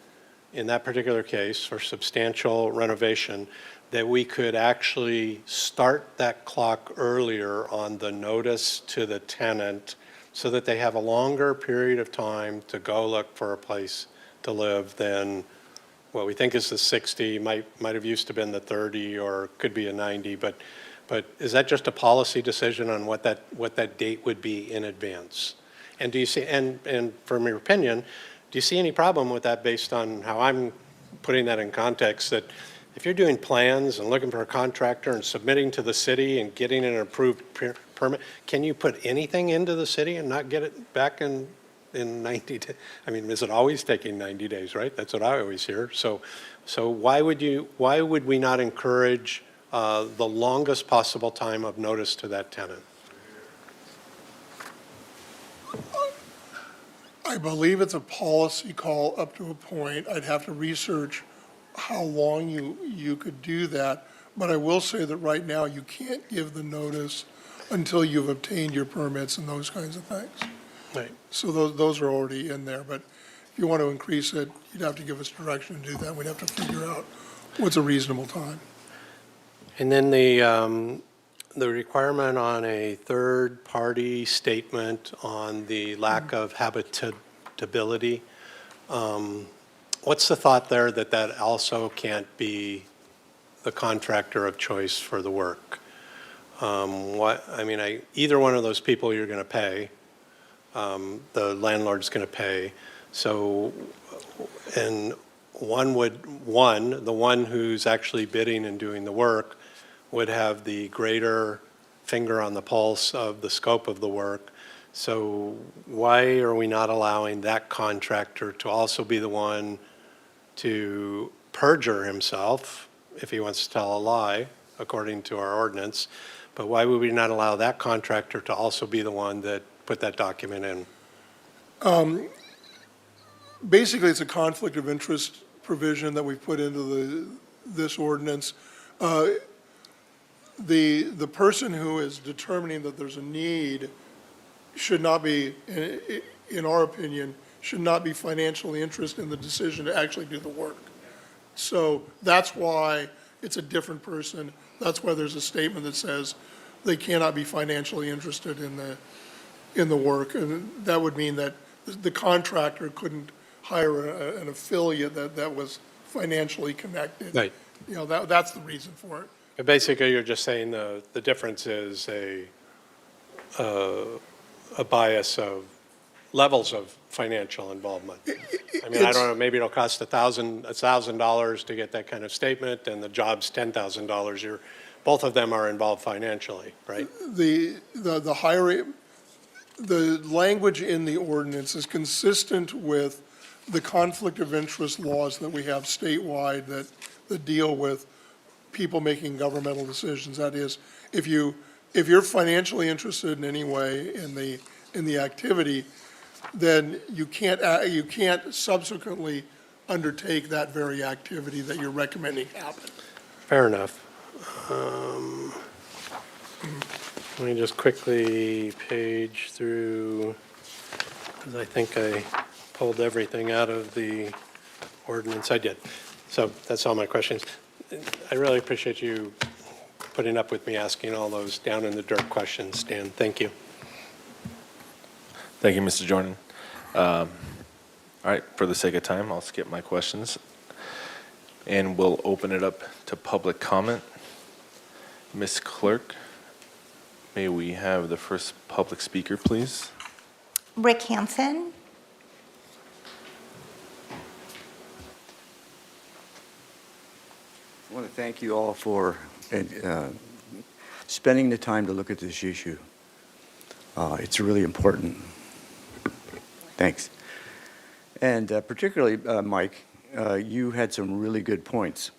in that particular case, for substantial renovation, that we could actually start that clock earlier on the notice to the tenant so that they have a longer period of time to go look for a place to live than what we think is the 60, might have used to been the 30, or could be a 90, but is that just a policy decision on what that date would be in advance? And do you see, and from your opinion, do you see any problem with that based on how I'm putting that in context, that if you're doing plans and looking for a contractor and submitting to the city and getting an approved permit, can you put anything into the city and not get it back in 90 days? I mean, is it always taking 90 days, right? That's what I always hear. So why would we not encourage the longest possible time of notice to that tenant? I believe it's a policy call up to a point. I'd have to research how long you could do that. But I will say that right now, you can't give the notice until you've obtained your permits and those kinds of things. Right. So those are already in there. But if you want to increase it, you'd have to give us direction to do that. We'd have to figure out what's a reasonable time. And then the requirement on a third-party statement on the lack of habitability, what's the thought there that also can't be the contractor of choice for the work? Either one of those people you're going to pay, the landlord's going to pay. So, and the one who's actually bidding and doing the work would have the greater finger on the pulse of the scope of the work. So why are we not allowing that contractor to also be the one to perjure himself if he wants to tell a lie, according to our ordinance? But why would we not allow that contractor to also be the one that put that document in? Basically, it's a conflict of interest provision that we've put into this ordinance. The person who is determining that there's a need should not be, in our opinion, should not be financially interested in the decision to actually do the work. So that's why it's a different person. That's why there's a statement that says they cannot be financially interested in the work. And that would mean that the contractor couldn't hire an affiliate that was financially connected. Right. You know, that's the reason for it. Basically, you're just saying the difference is a bias of levels of financial involvement. I mean, I don't know, maybe it'll cost $1,000 to get that kind of statement, and the job's $10,000. Both of them are involved financially, right? The language in the ordinance is consistent with the conflict of interest laws that we have statewide that deal with people making governmental decisions. That is, if you're financially interested in any way in the activity, then you can't subsequently undertake that very activity that you're recommending happen. Fair enough. Let me just quickly page through, because I think I pulled everything out of the ordinance. I did. So that's all my questions. I really appreciate you putting up with me asking all those down in the dirt questions, Dan. Thank you. Thank you, Mr. Jordan. All right, for the sake of time, I'll skip my questions, and we'll open it up to public comment. Ms. Clerk, may we have the first public speaker, please? Rick Hansen. I want to thank you all for spending the time to look at this issue. It's really important. Thanks. And particularly, Mike, you had some really good points.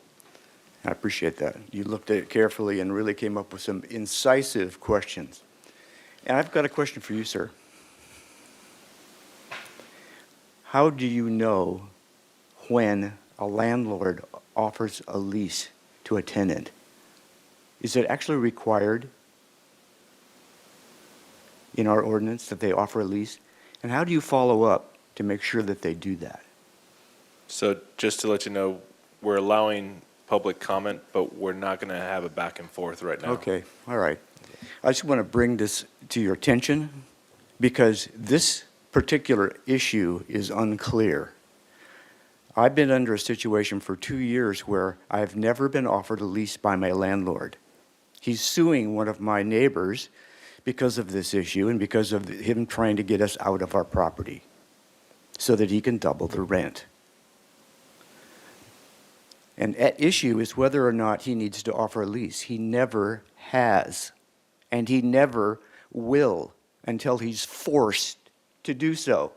I appreciate that. You looked at it carefully and really came up with some incisive questions. And I've got a question for you, sir. How do you know when a landlord offers a lease to a tenant? Is it actually required in our ordinance that they offer a lease? And how do you follow up to make sure that they do that? So just to let you know, we're allowing public comment, but we're not going to have a back and forth right now. Okay, all right. I just want to bring this to your attention because this particular issue is unclear. I've been under a situation for 2 years where I've never been offered a lease by my landlord. He's suing one of my neighbors because of this issue and because of him trying to get us out of our property so that he can double the rent. And at issue is whether or not he needs to offer a lease. He never has, and he never will until he's forced to do so.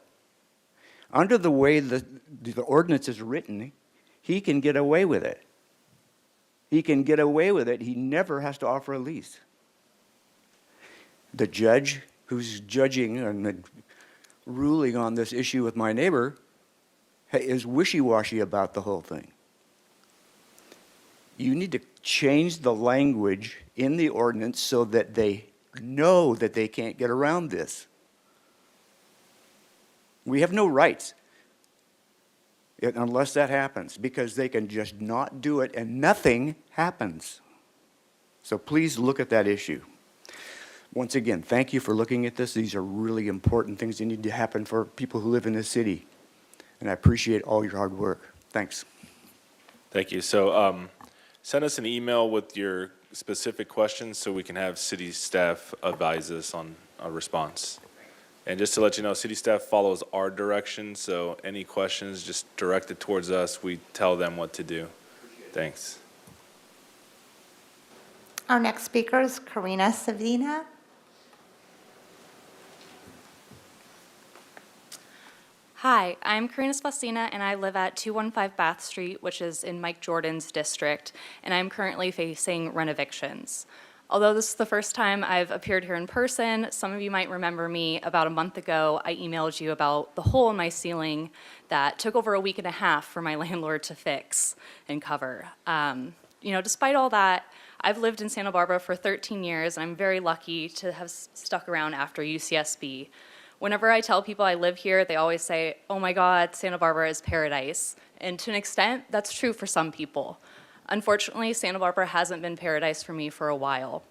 Under the way the ordinance is written, he can get away with it. He can get away with it. He never has to offer a lease. The judge who's judging and ruling on this issue with my neighbor is wishy-washy about the whole thing. You need to change the language in the ordinance so that they know that they can't get around this. We have no rights unless that happens, because they can just not do it and nothing happens. So please look at that issue. Once again, thank you for looking at this. These are really important things that need to happen for people who live in this city. And I appreciate all your hard work. Thanks. Thank you. So send us an email with your specific questions so we can have city staff advise us on a response. And just to let you know, city staff follows our direction, so any questions just directed towards us, we tell them what to do. Thanks. Our next speaker is Karina Savina. Hi, I'm Karina Spasina, and I live at 215 Bath Street, which is in Mike Jordan's district, and I'm currently facing rent evictions. Although this is the first time I've appeared here in person, some of you might remember me. About a month ago, I emailed you about the hole in my ceiling that took over a week and a half for my landlord to fix and cover. Despite all that, I've lived in Santa Barbara for 13 years, and I'm very lucky to have stuck around after UCSB. Whenever I tell people I live here, they always say, "Oh my God, Santa Barbara is paradise." And to an extent, that's true for some people. Unfortunately, Santa Barbara hasn't been paradise for me for a while.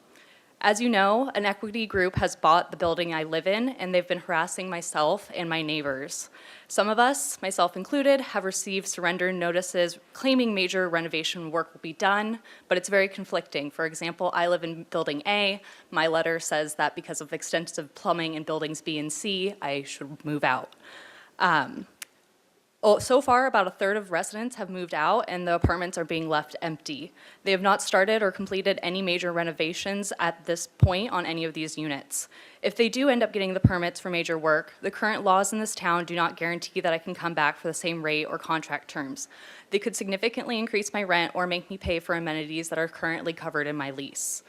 As you know, an equity group has bought the building I live in, and they've been harassing myself and my neighbors. Some of us, myself included, have received surrender notices claiming major renovation work will be done, but it's very conflicting. For example, I live in Building A. My letter says that because of extensive plumbing in Buildings B and C, I should move out. So far, about a third of residents have moved out, and the apartments are being left empty. They have not started or completed any major renovations at this point on any of these units. If they do end up getting the permits for major work, the current laws in this town do not guarantee that I can come back for the same rate or contract terms. They could significantly increase my rent or make me pay for amenities that are currently covered in my lease.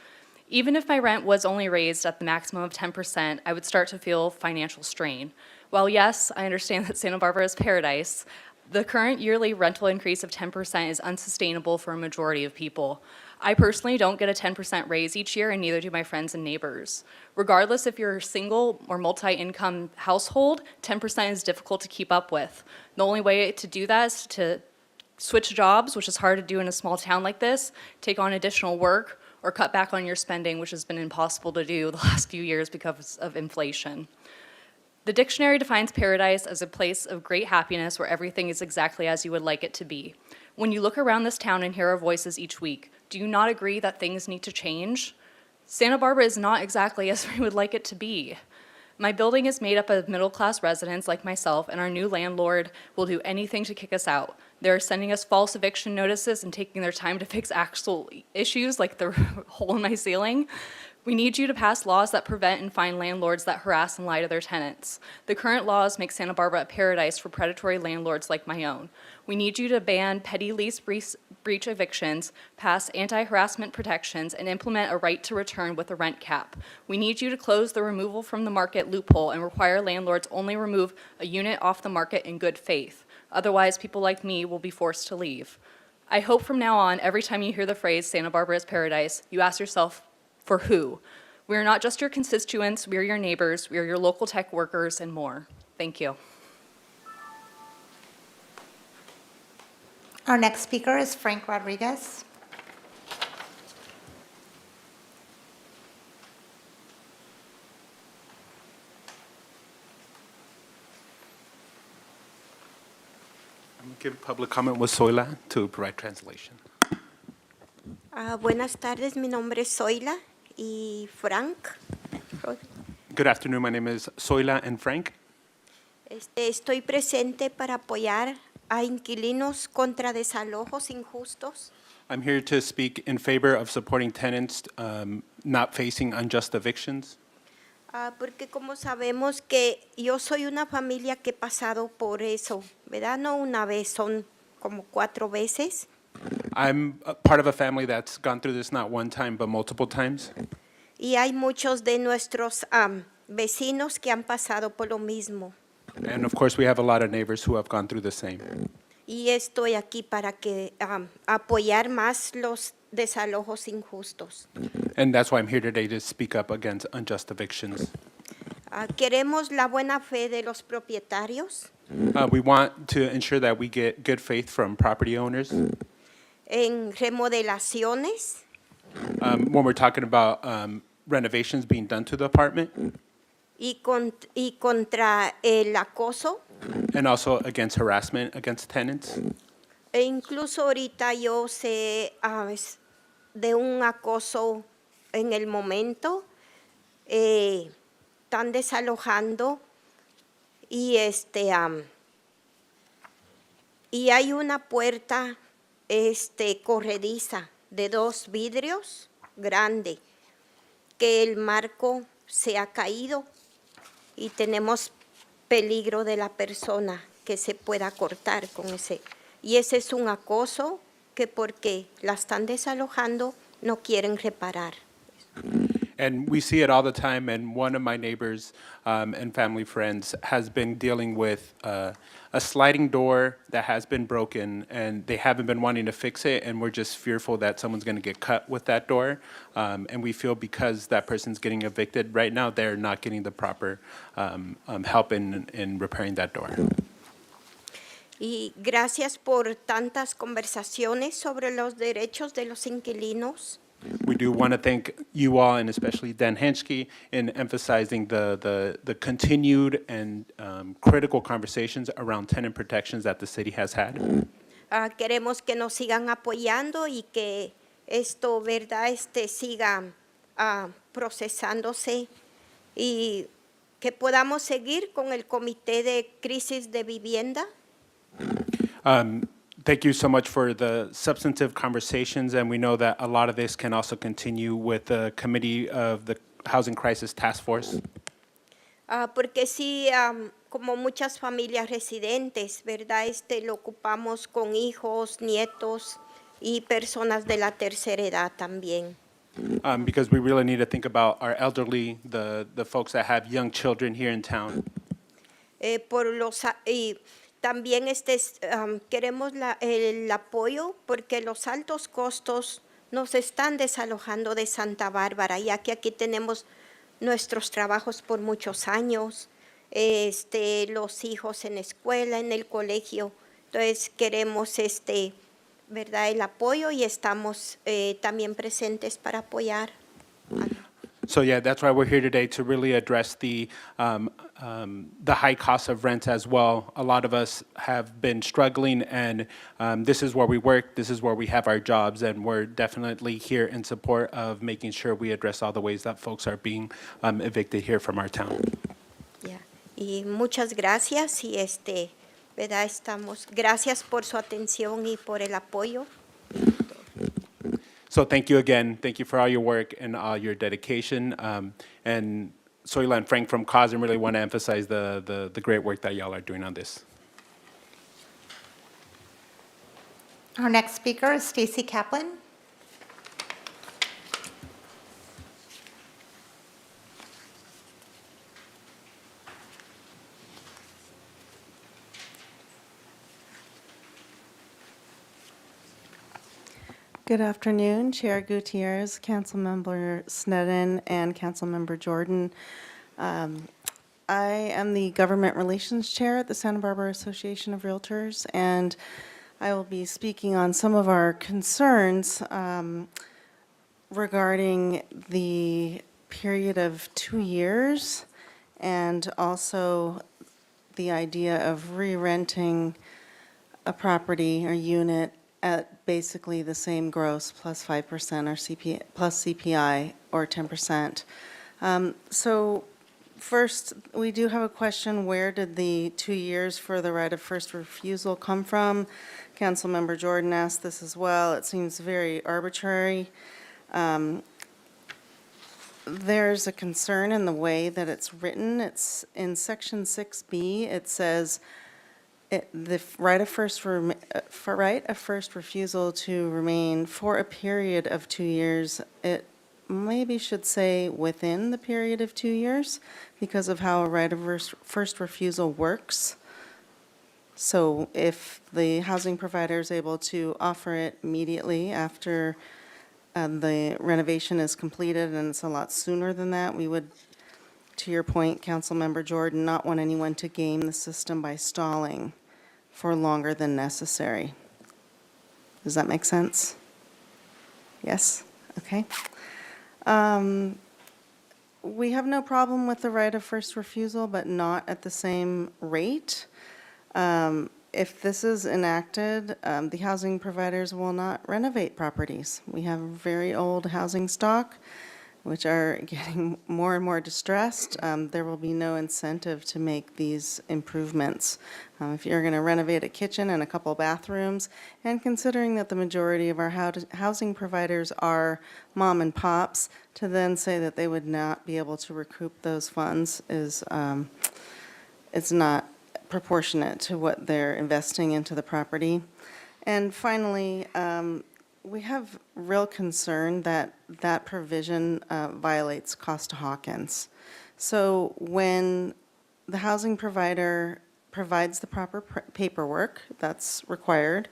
Even if my rent was only raised at the maximum of 10%, I would start to feel financial strain. While yes, I understand that Santa Barbara is paradise, the current yearly rental increase of 10% is unsustainable for a majority of people. I personally don't get a 10% raise each year, and neither do my friends and neighbors. Regardless if you're a single or multi-income household, 10% is difficult to keep up with. The only way to do that is to switch jobs, which is hard to do in a small town like this, take on additional work, or cut back on your spending, which has been impossible to do the last few years because of inflation. The dictionary defines paradise as a place of great happiness where everything is exactly as you would like it to be. When you look around this town and hear our voices each week, do you not agree that things need to change? Santa Barbara is not exactly as we would like it to be. My building is made up of middle-class residents like myself, and our new landlord will do anything to kick us out. They're sending us false eviction notices and taking their time to fix actual issues like the hole in my ceiling. We need you to pass laws that prevent and fine landlords that harass and lie to their tenants. The current laws make Santa Barbara a paradise for predatory landlords like my own. We need you to ban petty lease breach evictions, pass anti-harassment protections, and implement a right to return with a rent cap. We need you to close the removal from the market loophole and require landlords only remove a unit off the market in good faith. Otherwise, people like me will be forced to leave. I hope from now on, every time you hear the phrase Santa Barbara is paradise, you ask yourself, for who? We are not just your constituents, we are your neighbors, we are your local tech workers, and more. Thank you. Our next speaker is Frank Rodriguez. I'm going to give public comment with Zoila to provide translation. Buenas tardes, mi nombre es Zoila y Frank. Good afternoon, my name is Zoila and Frank. Estoy presente para apoyar a inquilinos contra desalojos injustos. I'm here to speak in favor of supporting tenants not facing unjust evictions. Porque como sabemos que yo soy una familia que he pasado por eso, ¿verdad? No una vez, son como 4 veces. I'm a part of a family that's gone through this not one time, but multiple times. Y hay muchos de nuestros vecinos que han pasado por lo mismo. And of course, we have a lot of neighbors who have gone through the same. Y estoy aquí para que apoyar más los desalojos injustos. And that's why I'm here today to speak up against unjust evictions. Queremos la buena fe de los propietarios We want to ensure that we get good faith from property owners. en remodelaciones When we're talking about renovations being done to the apartment, y contra el acoso. and also against harassment against tenants. E incluso ahorita yo sé de un acoso en el momento. Están desalojando y y hay una puerta corrediza de 2 vidrios grande que el marco se ha caído y tenemos peligro de la persona que se pueda cortar con ese. Y ese es un acoso que porque la están desalojando no quieren reparar. And we see it all the time, and one of my neighbors and family friends has been dealing with a sliding door that has been broken, and they haven't been wanting to fix it, and we're just fearful that someone's going to get cut with that door. And we feel because that person's getting evicted right now, they're not getting the proper help in repairing that door. Y gracias por tantas conversaciones sobre los derechos de los inquilinos. We do want to thank you all, and especially Dan Henschke, in emphasizing the continued and critical conversations around tenant protections that the city has had. Queremos que nos sigan apoyando y que esto, ¿verdad? Siga procesándose y que podamos seguir con el Comité de Crisis de Vivienda. Thank you so much for the substantive conversations, and we know that a lot of this can also continue with the committee of the Housing Crisis Task Force. Porque sí, como muchas familias residentes, ¿verdad? Lo ocupamos con hijos, nietos y personas de la tercera edad también. Because we really need to think about our elderly, the folks that have young children here in town. También queremos el apoyo porque los altos costos nos están desalojando de Santa Bárbara, ya que aquí tenemos nuestros trabajos por muchos años, los hijos en escuela, en el colegio. Entonces queremos ¿verdad? El apoyo y estamos también presentes para apoyar. So yeah, that's why we're here today, to really address the high cost of rent as well. A lot of us have been struggling, and this is where we work, this is where we have our jobs, and we're definitely here in support of making sure we address all the ways that folks are being evicted here from our town. Yeah. Y muchas gracias y ¿verdad? Gracias por su atención y por el apoyo. So thank you again. Thank you for all your work and all your dedication. And Soyla and Frank from COSM really want to emphasize the great work that y'all are doing on this. Our next speaker is Stacy Kaplan. Good afternoon, Chair Gutierrez, Councilmember Sneddon, and Councilmember Jordan. I am the Government Relations Chair at the Santa Barbara Association of Realtors, and I will be speaking on some of our concerns regarding the period of 2 years and also the idea of re-renting a property or unit at basically the same gross plus 5% or CPI, plus CPI or 10%. So first, we do have a question, where did the 2 years for the right of first refusal come from? Councilmember Jordan asked this as well. It seems very arbitrary. There's a concern in the way that it's written. It's in section 6B, it says, the right of first refusal to remain for a period of 2 years, it maybe should say within the period of 2 years because of how a right of first refusal works. So if the housing provider is able to offer it immediately after the renovation is completed, and it's a lot sooner than that, we would, to your point, Councilmember Jordan, not want anyone to game the system by stalling for longer than necessary. Does that make sense? Yes? Okay. We have no problem with the right of first refusal, but not at the same rate. If this is enacted, the housing providers will not renovate properties. We have very old housing stock, which are getting more and more distressed. There will be no incentive to make these improvements. If you're going to renovate a kitchen and a couple bathrooms, and considering that the majority of our housing providers are mom and pops, to then say that they would not be able to recoup those funds is, it's not proportionate to what they're investing into the property. And finally, we have real concern that that provision violates Costa-Hawkins. So when the housing provider provides the proper paperwork that's required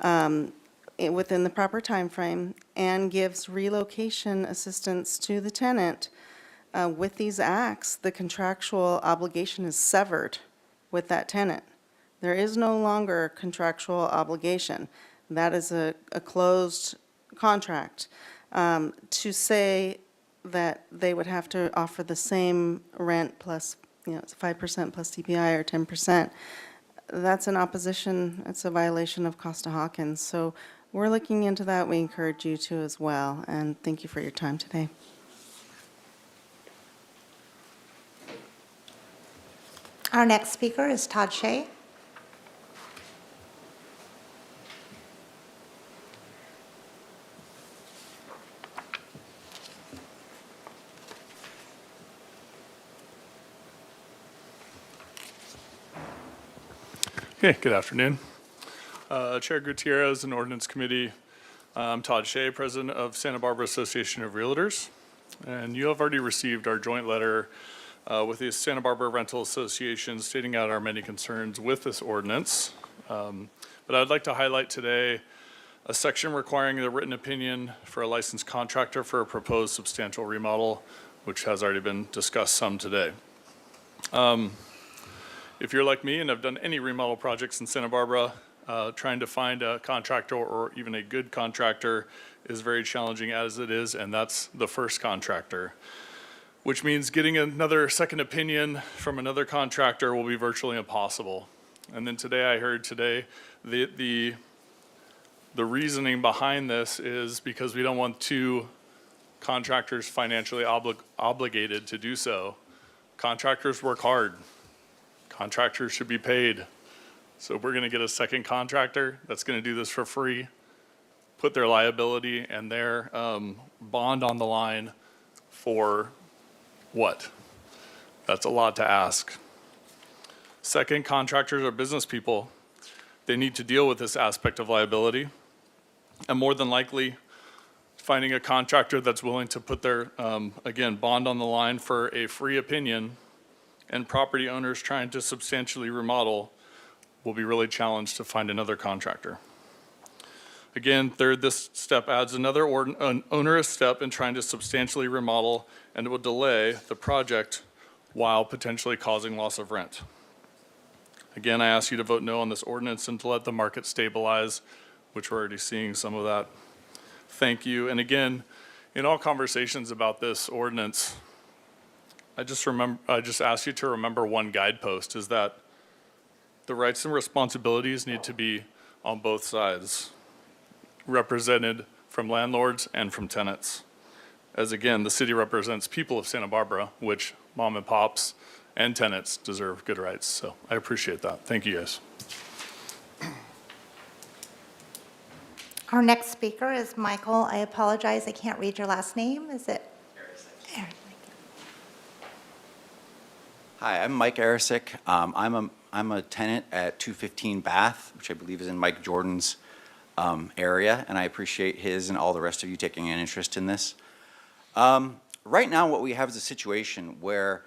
within the proper time frame and gives relocation assistance to the tenant, with these acts, the contractual obligation is severed with that tenant. There is no longer contractual obligation. That is a closed contract. To say that they would have to offer the same rent plus, 5% plus CPI or 10%, that's an opposition, it's a violation of Costa-Hawkins. So we're looking into that. We encourage you to as well. And thank you for your time today. Our next speaker is Todd Shea. Okay, good afternoon. Chair Gutierrez and Ordinance Committee. I'm Todd Shea, President of Santa Barbara Association of Realtors. And you have already received our joint letter with the Santa Barbara Rental Association stating out our many concerns with this ordinance. But I'd like to highlight today a section requiring the written opinion for a licensed contractor for a proposed substantial remodel, which has already been discussed some today. If you're like me and have done any remodel projects in Santa Barbara, trying to find a contractor or even a good contractor is very challenging as it is, and that's the first contractor, which means getting another second opinion from another contractor will be virtually impossible. And then today I heard the reasoning behind this is because we don't want two contractors financially obligated to do so. Contractors work hard. Contractors should be paid. So if we're going to get a second contractor that's going to do this for free, put their liability and their bond on the line for what? That's a lot to ask. Second, contractors are business people. They need to deal with this aspect of liability. And more than likely, finding a contractor that's willing to put their, again, bond on the line for a free opinion, and property owners trying to substantially remodel will be really challenged to find another contractor. Again, third, this step adds another an onerous step in trying to substantially remodel, and it will delay the project while potentially causing loss of rent. Again, I ask you to vote no on this ordinance and to let the market stabilize, which we're already seeing some of that. Thank you. And again, in all conversations about this ordinance, I just ask you to remember one guidepost, is that the rights and responsibilities need to be on both sides, represented from landlords and from tenants. As again, the city represents people of Santa Barbara, which mom and pops and tenants deserve good rights. So I appreciate that. Thank you, guys. Our next speaker is Michael. I apologize, I can't read your last name. Is it? Eric. Hi, I'm Mike Arisic. I'm a tenant at 215 Bath, which I believe is in Mike Jordan's area, and I appreciate his and all the rest of you taking an interest in this. Right now, what we have is a situation where,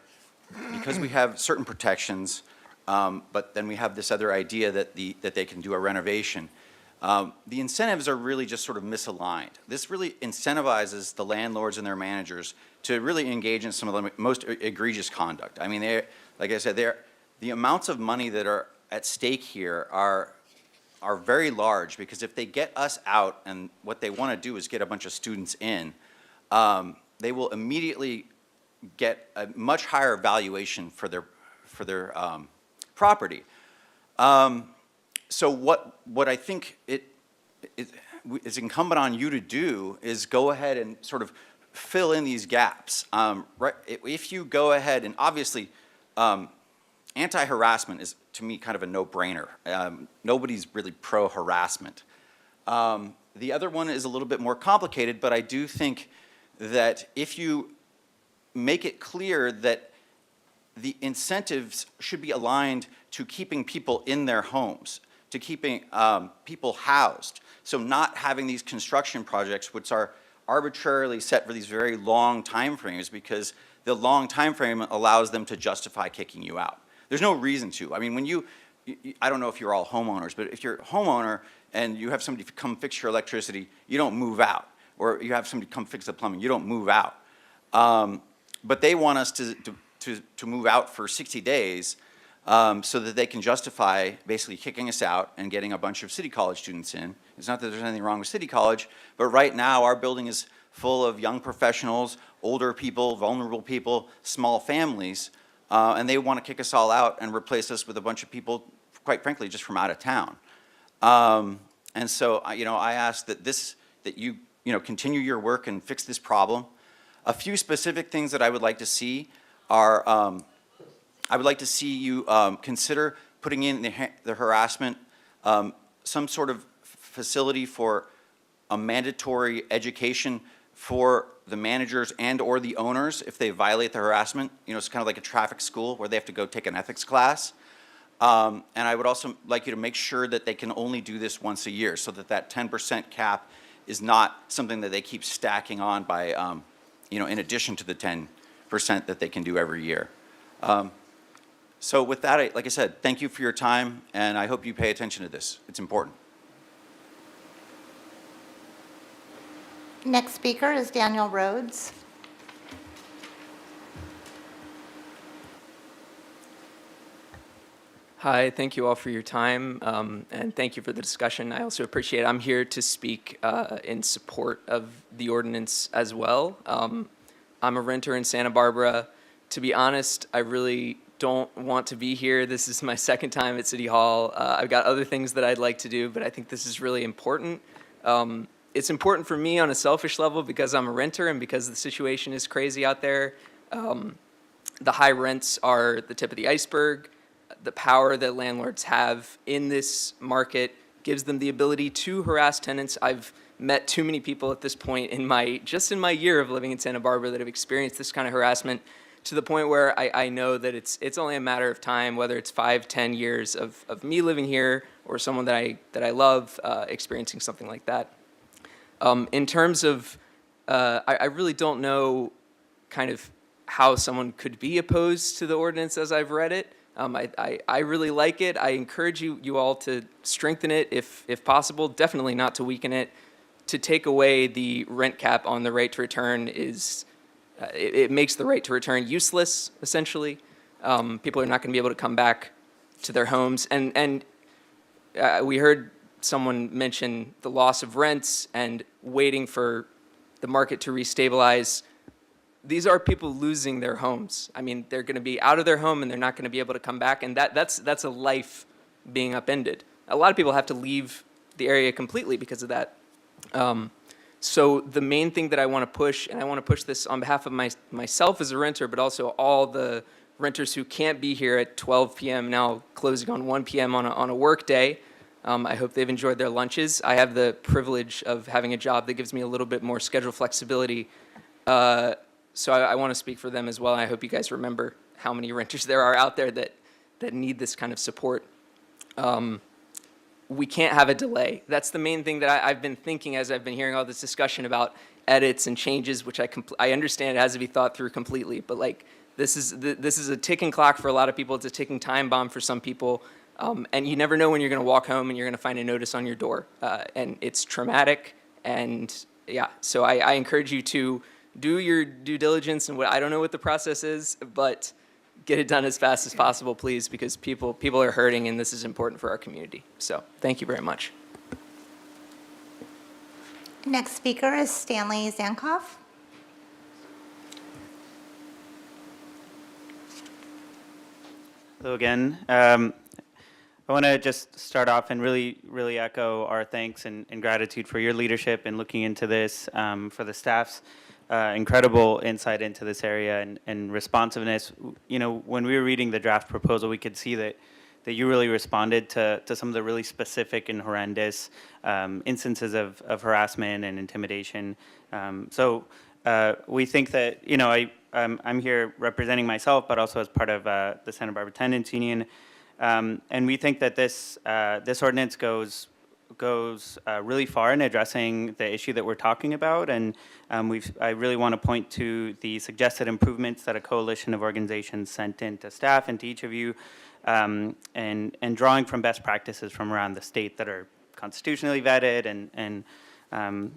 because we have certain protections, but then we have this other idea that they can do a renovation. The incentives are really just sort of misaligned. This really incentivizes the landlords and their managers to really engage in some of the most egregious conduct. I mean, like I said, the amounts of money that are at stake here are very large, because if they get us out and what they want to do is get a bunch of students in, they will immediately get a much higher valuation for their property. So what I think is incumbent on you to do is go ahead and sort of fill in these gaps. Right, if you go ahead and obviously, anti-harassment is, to me, kind of a no-brainer. Nobody's really pro-harassment. The other one is a little bit more complicated, but I do think that if you make it clear that the incentives should be aligned to keeping people in their homes, to keeping people housed, so not having these construction projects which are arbitrarily set for these very long time frames, because the long time frame allows them to justify kicking you out. There's no reason to. I mean, when I don't know if you're all homeowners, but if you're a homeowner and you have somebody come fix your electricity, you don't move out. Or you have somebody come fix the plumbing, you don't move out. But they want us to move out for 60 days so that they can justify basically kicking us out and getting a bunch of City College students in. It's not that there's anything wrong with City College, but right now our building is full of young professionals, older people, vulnerable people, small families, and they want to kick us all out and replace us with a bunch of people, quite frankly, just from out of town. And so, I ask that you continue your work and fix this problem. A few specific things that I would like to see are, I would like to see you consider putting in the harassment, some sort of facility for a mandatory education for the managers and or the owners if they violate the harassment. It's kind of like a traffic school where they have to go take an ethics class. And I would also like you to make sure that they can only do this once a year, so that 10% cap is not something that they keep stacking on by, in addition to the 10% that they can do every year. So with that, like I said, thank you for your time, and I hope you pay attention to this. It's important. Next speaker is Daniel Rhodes. Hi, thank you all for your time, and thank you for the discussion. I also appreciate it. I'm here to speak in support of the ordinance as well. I'm a renter in Santa Barbara. To be honest, I really don't want to be here. This is my second time at City Hall. I've got other things that I'd like to do, but I think this is really important. It's important for me on a selfish level because I'm a renter and because the situation is crazy out there. The high rents are the tip of the iceberg. The power that landlords have in this market gives them the ability to harass tenants. I've met too many people at this point in my year of living in Santa Barbara that have experienced this kind of harassment, to the point where I know that it's only a matter of time, whether it's 5, 10 years of me living here or someone that I love experiencing something like that. In terms of, I really don't know kind of how someone could be opposed to the ordinance as I've read it. I really like it. I encourage you all to strengthen it if possible, definitely not to weaken it. To take away the rent cap on the right to return is, it makes the right to return useless, essentially. People are not going to be able to come back to their homes. And we heard someone mention the loss of rents and waiting for the market to restabilize. These are people losing their homes. I mean, they're going to be out of their home and they're not going to be able to come back. And that's a life being upended. A lot of people have to leave the area completely because of that. So the main thing that I want to push, and I want to push this on behalf of myself as a renter, but also all the renters who can't be here at 12 p.m. now closing on 1 p.m. on a work day. I hope they've enjoyed their lunches. I have the privilege of having a job that gives me a little bit more schedule flexibility. So I want to speak for them as well. And I hope you guys remember how many renters there are out there that need this kind of support. We can't have a delay. That's the main thing that I've been thinking as I've been hearing all this discussion about edits and changes, which I understand it has to be thought through completely. But like this is a ticking clock for a lot of people. It's a ticking time bomb for some people. And you never know when you're going to walk home and you're going to find a notice on your door. And it's traumatic. And yeah, so I encourage you to do your due diligence. And I don't know what the process is, but get it done as fast as possible, please, because people are hurting and this is important for our community. So thank you very much. Next speaker is Stanley Zankoff. Hello again. I want to just start off and really echo our thanks and gratitude for your leadership in looking into this, for the staff's incredible insight into this area and responsiveness. You know, when we were reading the draft proposal, we could see that you really responded to some of the really specific and horrendous instances of harassment and intimidation. So we think that, you know, I'm here representing myself, but also as part of the Santa Barbara Tenants Union. And we think that this ordinance goes really far in addressing the issue that we're talking about. And I really want to point to the suggested improvements that a coalition of organizations sent in to staff and to each of you, and drawing from best practices from around the state that are constitutionally vetted and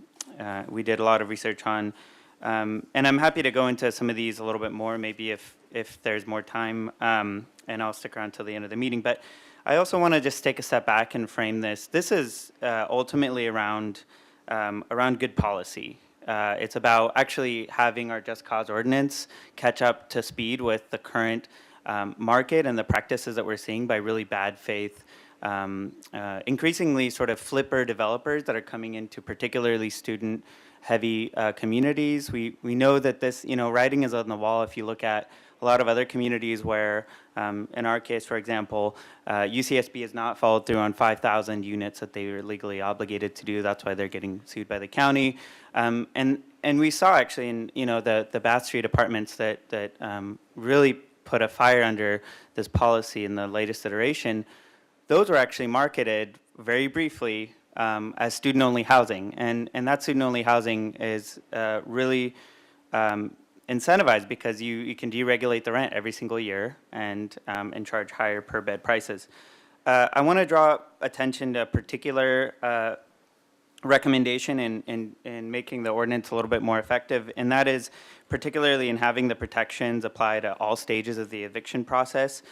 we did a lot of research on. And I'm happy to go into some of these a little bit more, maybe if there's more time, and I'll stick around till the end of the meeting. But I also want to just take a step back and frame this. This is ultimately around good policy. It's about actually having our Just Cause ordinance catch up to speed with the current market and the practices that we're seeing by really bad faith, increasingly sort of flipper developers that are coming into particularly student-heavy communities. We know that this, you know, writing is on the wall. If you look at a lot of other communities where, in our case, for example, UCSB has not followed through on 5,000 units that they were legally obligated to do. That's why they're getting sued by the county. And we saw actually in, you know, the Bath Street apartments that really put a fire under this policy in the latest iteration. Those were actually marketed very briefly as student-only housing. And that student-only housing is really incentivized because you can deregulate the rent every single year and charge higher per bed prices. I want to draw attention to a particular recommendation in making the ordinance a little bit more effective, and that is particularly in having the protections apply to all stages of the eviction process.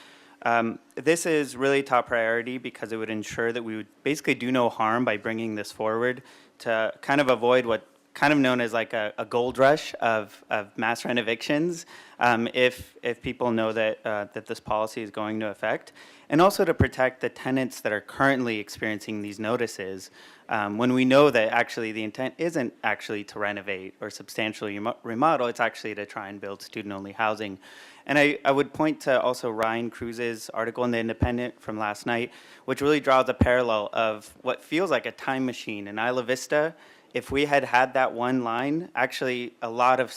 This is really top priority because it would ensure that we would basically do no harm by bringing this forward to kind of avoid what kind of known as like a gold rush of mass rent evictions if people know that this policy is going to affect, and also to protect the tenants that are currently experiencing these notices when we know that actually the intent isn't actually to renovate or substantially remodel, it's actually to try and build student-only housing. And I would point to also Ryan Cruz's article in The Independent from last night, which really draws a parallel of what feels like a time machine in Isla Vista if we had had that one line, actually, a lot of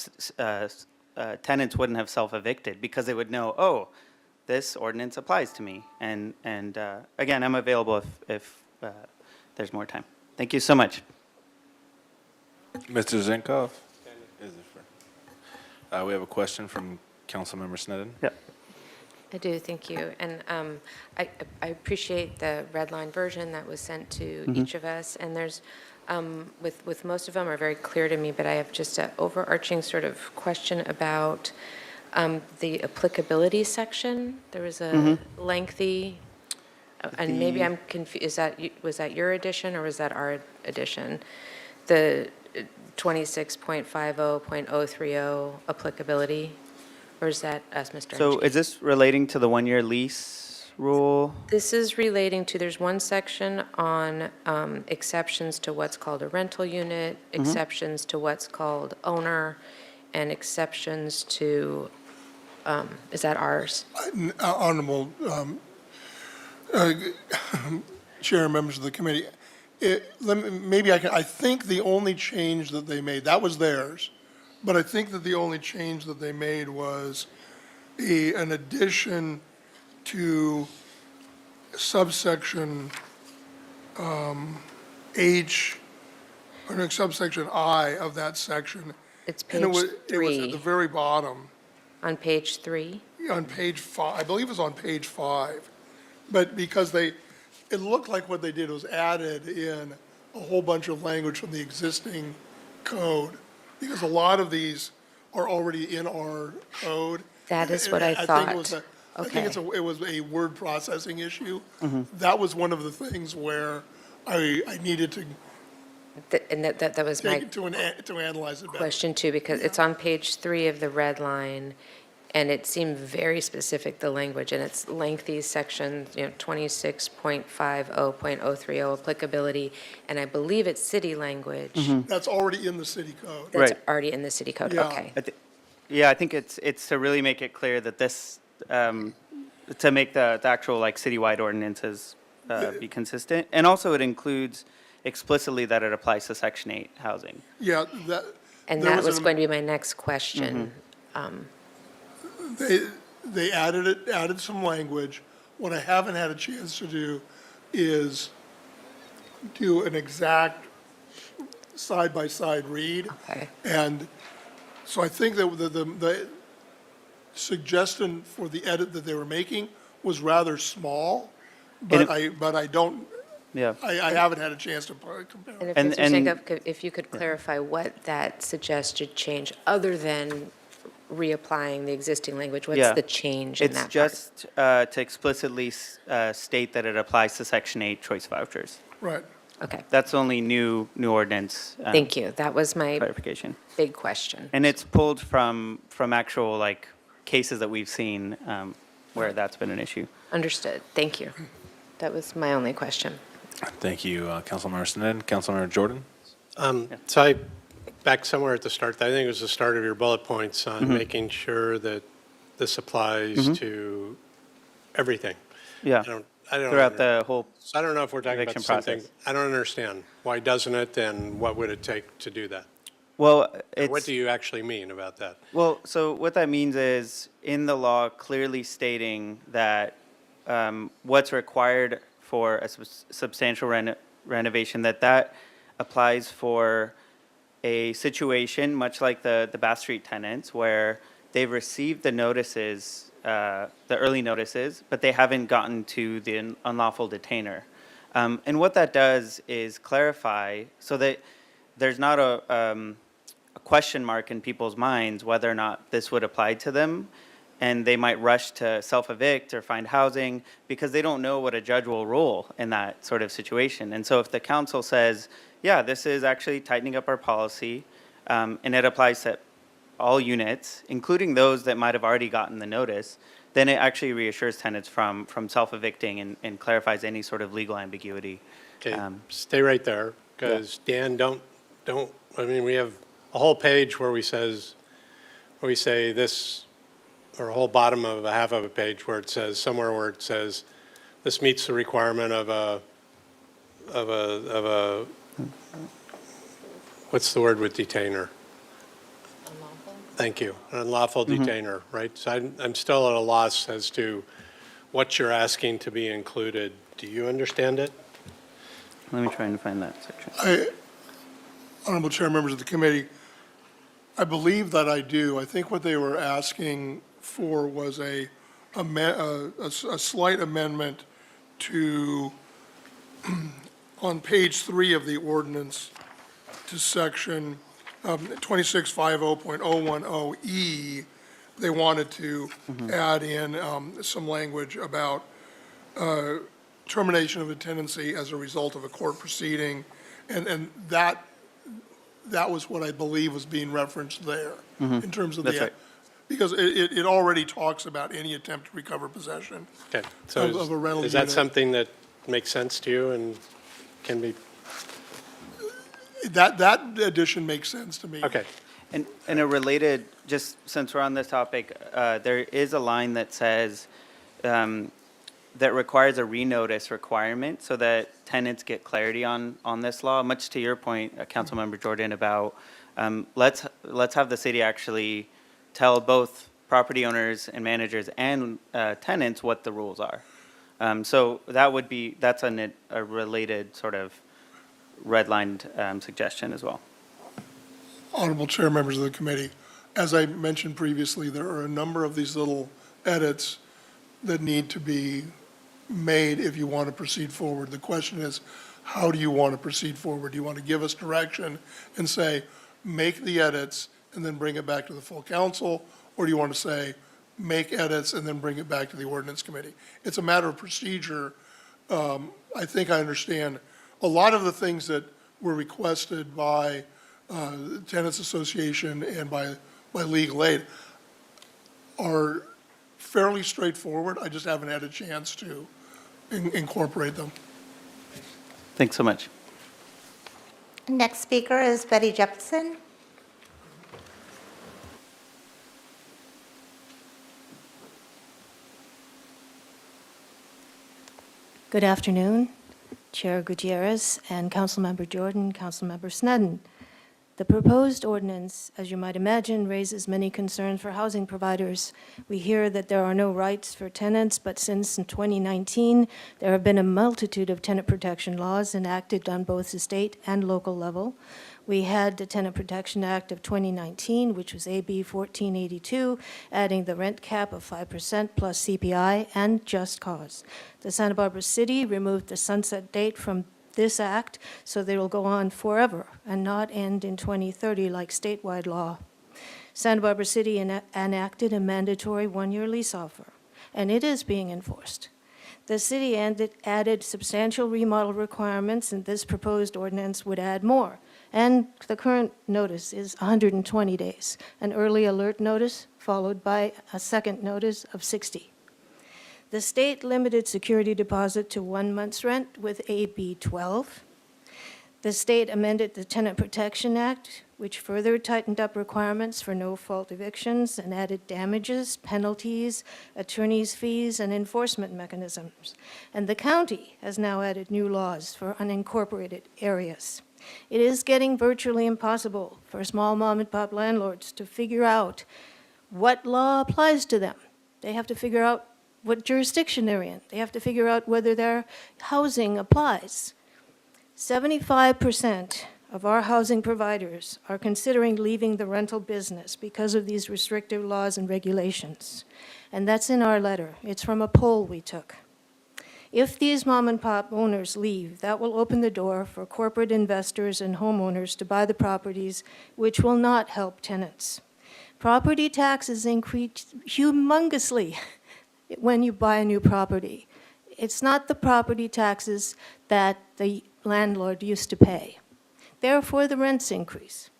tenants wouldn't have self-evicted because they would know, oh, this ordinance applies to me. And again, I'm available if there's more time. Thank you so much. Mr. Zinkov? We have a question from Councilmember Sneddon. Yeah. I do, thank you. And I appreciate the red line version that was sent to each of us. And there's, with most of them are very clear to me, but I have just an overarching sort of question about the applicability section. There was a lengthy, and maybe I'm confused, was that your addition or was that our addition? The 26.50.030 applicability, or is that us, Mr. So Henschke? is this relating to the one-year lease rule? This is relating to, there's one section on exceptions to what's called a rental unit, exceptions to what's called owner, and exceptions to, is that ours? Honorable Chair and members of the committee, I think the only change that they made, that was theirs, but I think that the only change that they made was an addition to subsection H, or no, subsection I of that section. It's And page it was at the 3. very bottom, On page 3? on page 5, I believe it was on page 5. But because it looked like what they did was added in a whole bunch of language from the existing code, because a lot of these are already in our code. That is what I think thought. it was I think Okay. it was a word processing issue. That was one of the things where I needed to And that was take my it to analyze it better. question too, because it's on page 3 of the red line, and it seemed very specific, the language, and it's lengthy section, 26.50.030 applicability, and I believe it's city language. That's already in the city code. That's Right. already in the city code, Yeah. okay. Yeah, I think it's to really make it clear that this, to make the actual like citywide ordinances be consistent. And also it includes explicitly that it applies to Section 8 housing. Yeah, that. And there that was an- going to be my next question. They added some language. What I haven't had a chance to do is do an exact side-by-side read. Okay. And so I think that the suggestion for the edit that they were making was rather small, but I don't, Yeah. I haven't had a chance to compare. And if And- Mr. and- Jacob, if you could clarify what that suggested change, other than reapplying the existing language, what's Yeah. the change in that It's part? just to explicitly state that it applies to Section 8 choice vouchers. Right. Okay, That's only new ordinance. thank you. That was my Clarification. big question. And it's pulled from actual like cases that we've seen where that's been an issue. Understood. Thank you. That was my only question. Thank you, Councilmember Sneddon. Councilmember Jordan? So back somewhere at the start, I think it was the start of your bullet points on making sure that this applies to everything. Yeah. I don't Throughout under- the whole, So I don't know if we're talking about the eviction same thing. process. I don't understand. Why doesn't it, and what would it take to do that? well, Or what it's, do you actually mean about that? well, so what that means is in the law clearly stating that what's required for a substantial renovation, that applies for a situation much like the Bath Street tenants where they've received the notices, the early notices, but they haven't gotten to the unlawful detainer. And what that does is clarify so that there's not a question mark in people's minds whether or not this would apply to them, and they might rush to self-evict or find housing because they don't know what a judge will rule in that sort of situation. And so if the council says, yeah, this is actually tightening up our policy, and it applies to all units, including those that might have already gotten the notice, then it actually reassures tenants from self-evicting and clarifies any sort of legal ambiguity. Okay, stay right there, because Dan, don't, I mean, we have a whole page where we say this, or a whole bottom of a half of a page where it says, somewhere where it says, this meets the requirement of a what's the word with detainer? Thank you, an unlawful detainer, right? So I'm still at a loss as to what you're asking to be included. Do you understand it? Let me try and find that section. Honorable Chair, members of the committee, I believe that I do. I think what they were asking for was a slight amendment to, on page 3 of the ordinance, to section 2650.010E. They wanted to add in some language about termination of a tenancy as a result of a court proceeding, and that was what I believe was being referenced there in terms of That's right. because it already talks about any attempt to recover possession Okay, so of a rental is that unit. something that makes sense to you and can be, That addition makes sense to me. okay. And a related, just since we're on this topic, there is a line that says, that requires a renotice requirement so that tenants get clarity on this law. Much to your point, Councilmember Jordan, about let's have the city actually tell both property owners and managers and tenants what the rules are. So that's a related sort of redlined suggestion as well. Honorable Chair, members of the committee, as I mentioned previously, there are a number of these little edits that need to be made if you want to proceed forward. The question is, how do you want to proceed forward? Do you want to give us direction and say, make the edits and then bring it back to the full council? Or do you want to say, make edits and then bring it back to the ordinance committee? It's a matter of procedure. I think I understand a lot of the things that were requested by the Tenants Association and by legal aid are fairly straightforward. I just haven't had a chance to incorporate them. Thanks so much. Next speaker is Betty Jepson. Good afternoon, Chair Gutierrez and Councilmember Jordan, Councilmember Snedden. The proposed ordinance, as you might imagine, raises many concerns for housing providers. We hear that there are no rights for tenants, but since in 2019, there have been a multitude of tenant protection laws enacted on both the state and local level. We had the Tenant Protection Act of 2019, which was AB 1482, adding the rent cap of 5% plus CPI and just cause. The Santa Barbara City removed the sunset date from this act, so they will go on forever and not end in 2030 like statewide law. Santa Barbara City enacted a mandatory one-year lease offer, and it is being enforced. The city added substantial remodel requirements, and this proposed ordinance would add more. And the current notice is 120 days, an early alert notice followed by a second notice of 60. The state limited security deposit to 1 month's rent with AB 12. The state amended the Tenant Protection Act, which further tightened up requirements for no-fault evictions and added damages, penalties, attorney's fees, and enforcement mechanisms. And the county has now added new laws for unincorporated areas. It is getting virtually impossible for small mom-and-pop landlords to figure out what law applies to them. They have to figure out what jurisdiction they're in. They have to figure out whether their housing applies. 75% of our housing providers are considering leaving the rental business because of these restrictive laws and regulations. And that's in our letter. It's from a poll we took. If these mom-and-pop owners leave, that will open the door for corporate investors and homeowners to buy the properties, which will not help tenants. Property taxes increase humongously when you buy a new property. It's not the property taxes that the landlord used to pay. Therefore, the rents increase.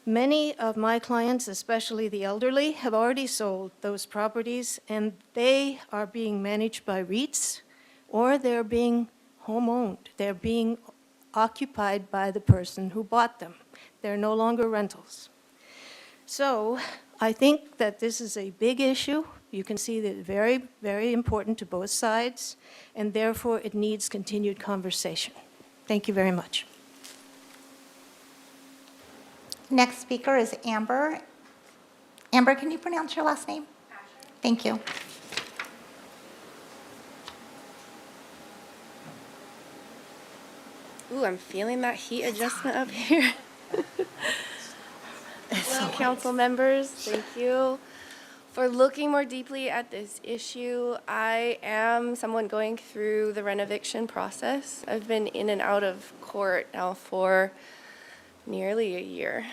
Many of my clients, especially the elderly, have already sold those properties, and they are being managed by REITs, or they're being home-owned. They're being occupied by the person who bought them. They're no longer rentals. So I think that this is a big issue. You can see that it's very, very important to both sides, and therefore it needs continued conversation. Thank you very much. Next speaker is Amber. Amber, can you pronounce your last name? Thank you. Ooh, I'm feeling that heat adjustment up here. Hello, council members. Thank you for looking more deeply at this issue. I am someone going through the renoviction process. I've been in and out of court now for nearly a year,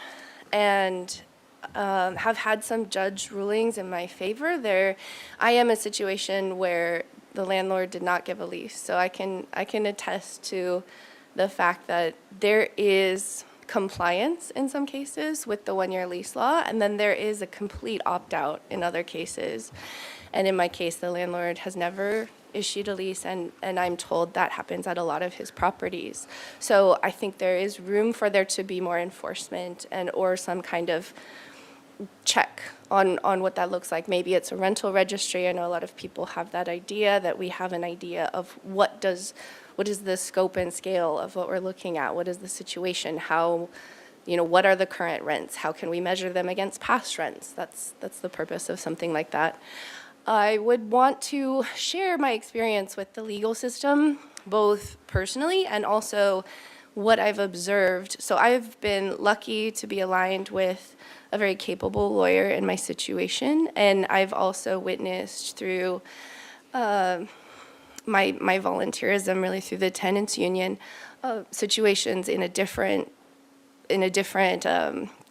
and have had some judge rulings in my favor. I am a situation where the landlord did not give a lease, so I can attest to the fact that there is compliance in some cases with the one-year lease law, and then there is a complete opt-out in other cases. And in my case, the landlord has never issued a lease, and I'm told that happens at a lot of his properties. So I think there is room for there to be more enforcement or some kind of check on what that looks like. Maybe it's a rental registry. I know a lot of people have that idea, that we have an idea of what is the scope and scale of what we're looking at? What is the situation? How, what are the current rents? How can we measure them against past rents? That's the purpose of something like that. I would want to share my experience with the legal system, both personally and also what I've observed. So I've been lucky to be aligned with a very capable lawyer in my situation, and I've also witnessed through my volunteerism, really through the tenants union, situations in a different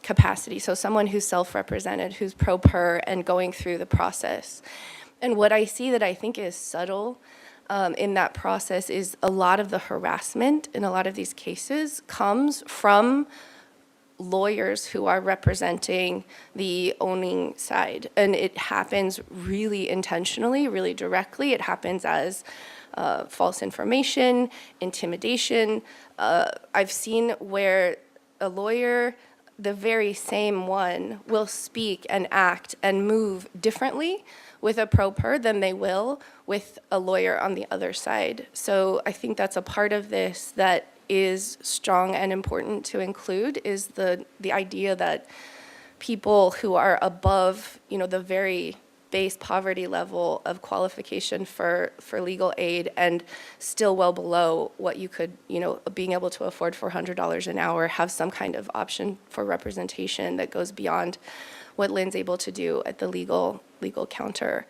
capacity. So someone who's self-represented, who's pro per, and going through the process. And what I see that I think is subtle in that process is a lot of the harassment in a lot of these cases comes from lawyers who are representing the owning side. And it happens really intentionally, really directly. It happens as false information, intimidation. I've seen where a lawyer, the very same one, will speak and act and move differently with a pro per than they will with a lawyer on the other side. So I think that's a part of this that is strong and important to include, is the idea that people who are above, the very base poverty level of qualification for legal aid and still well below what you could, being able to afford $400 an hour, have some kind of option for representation that goes beyond what Lynn's able to do at the legal counter.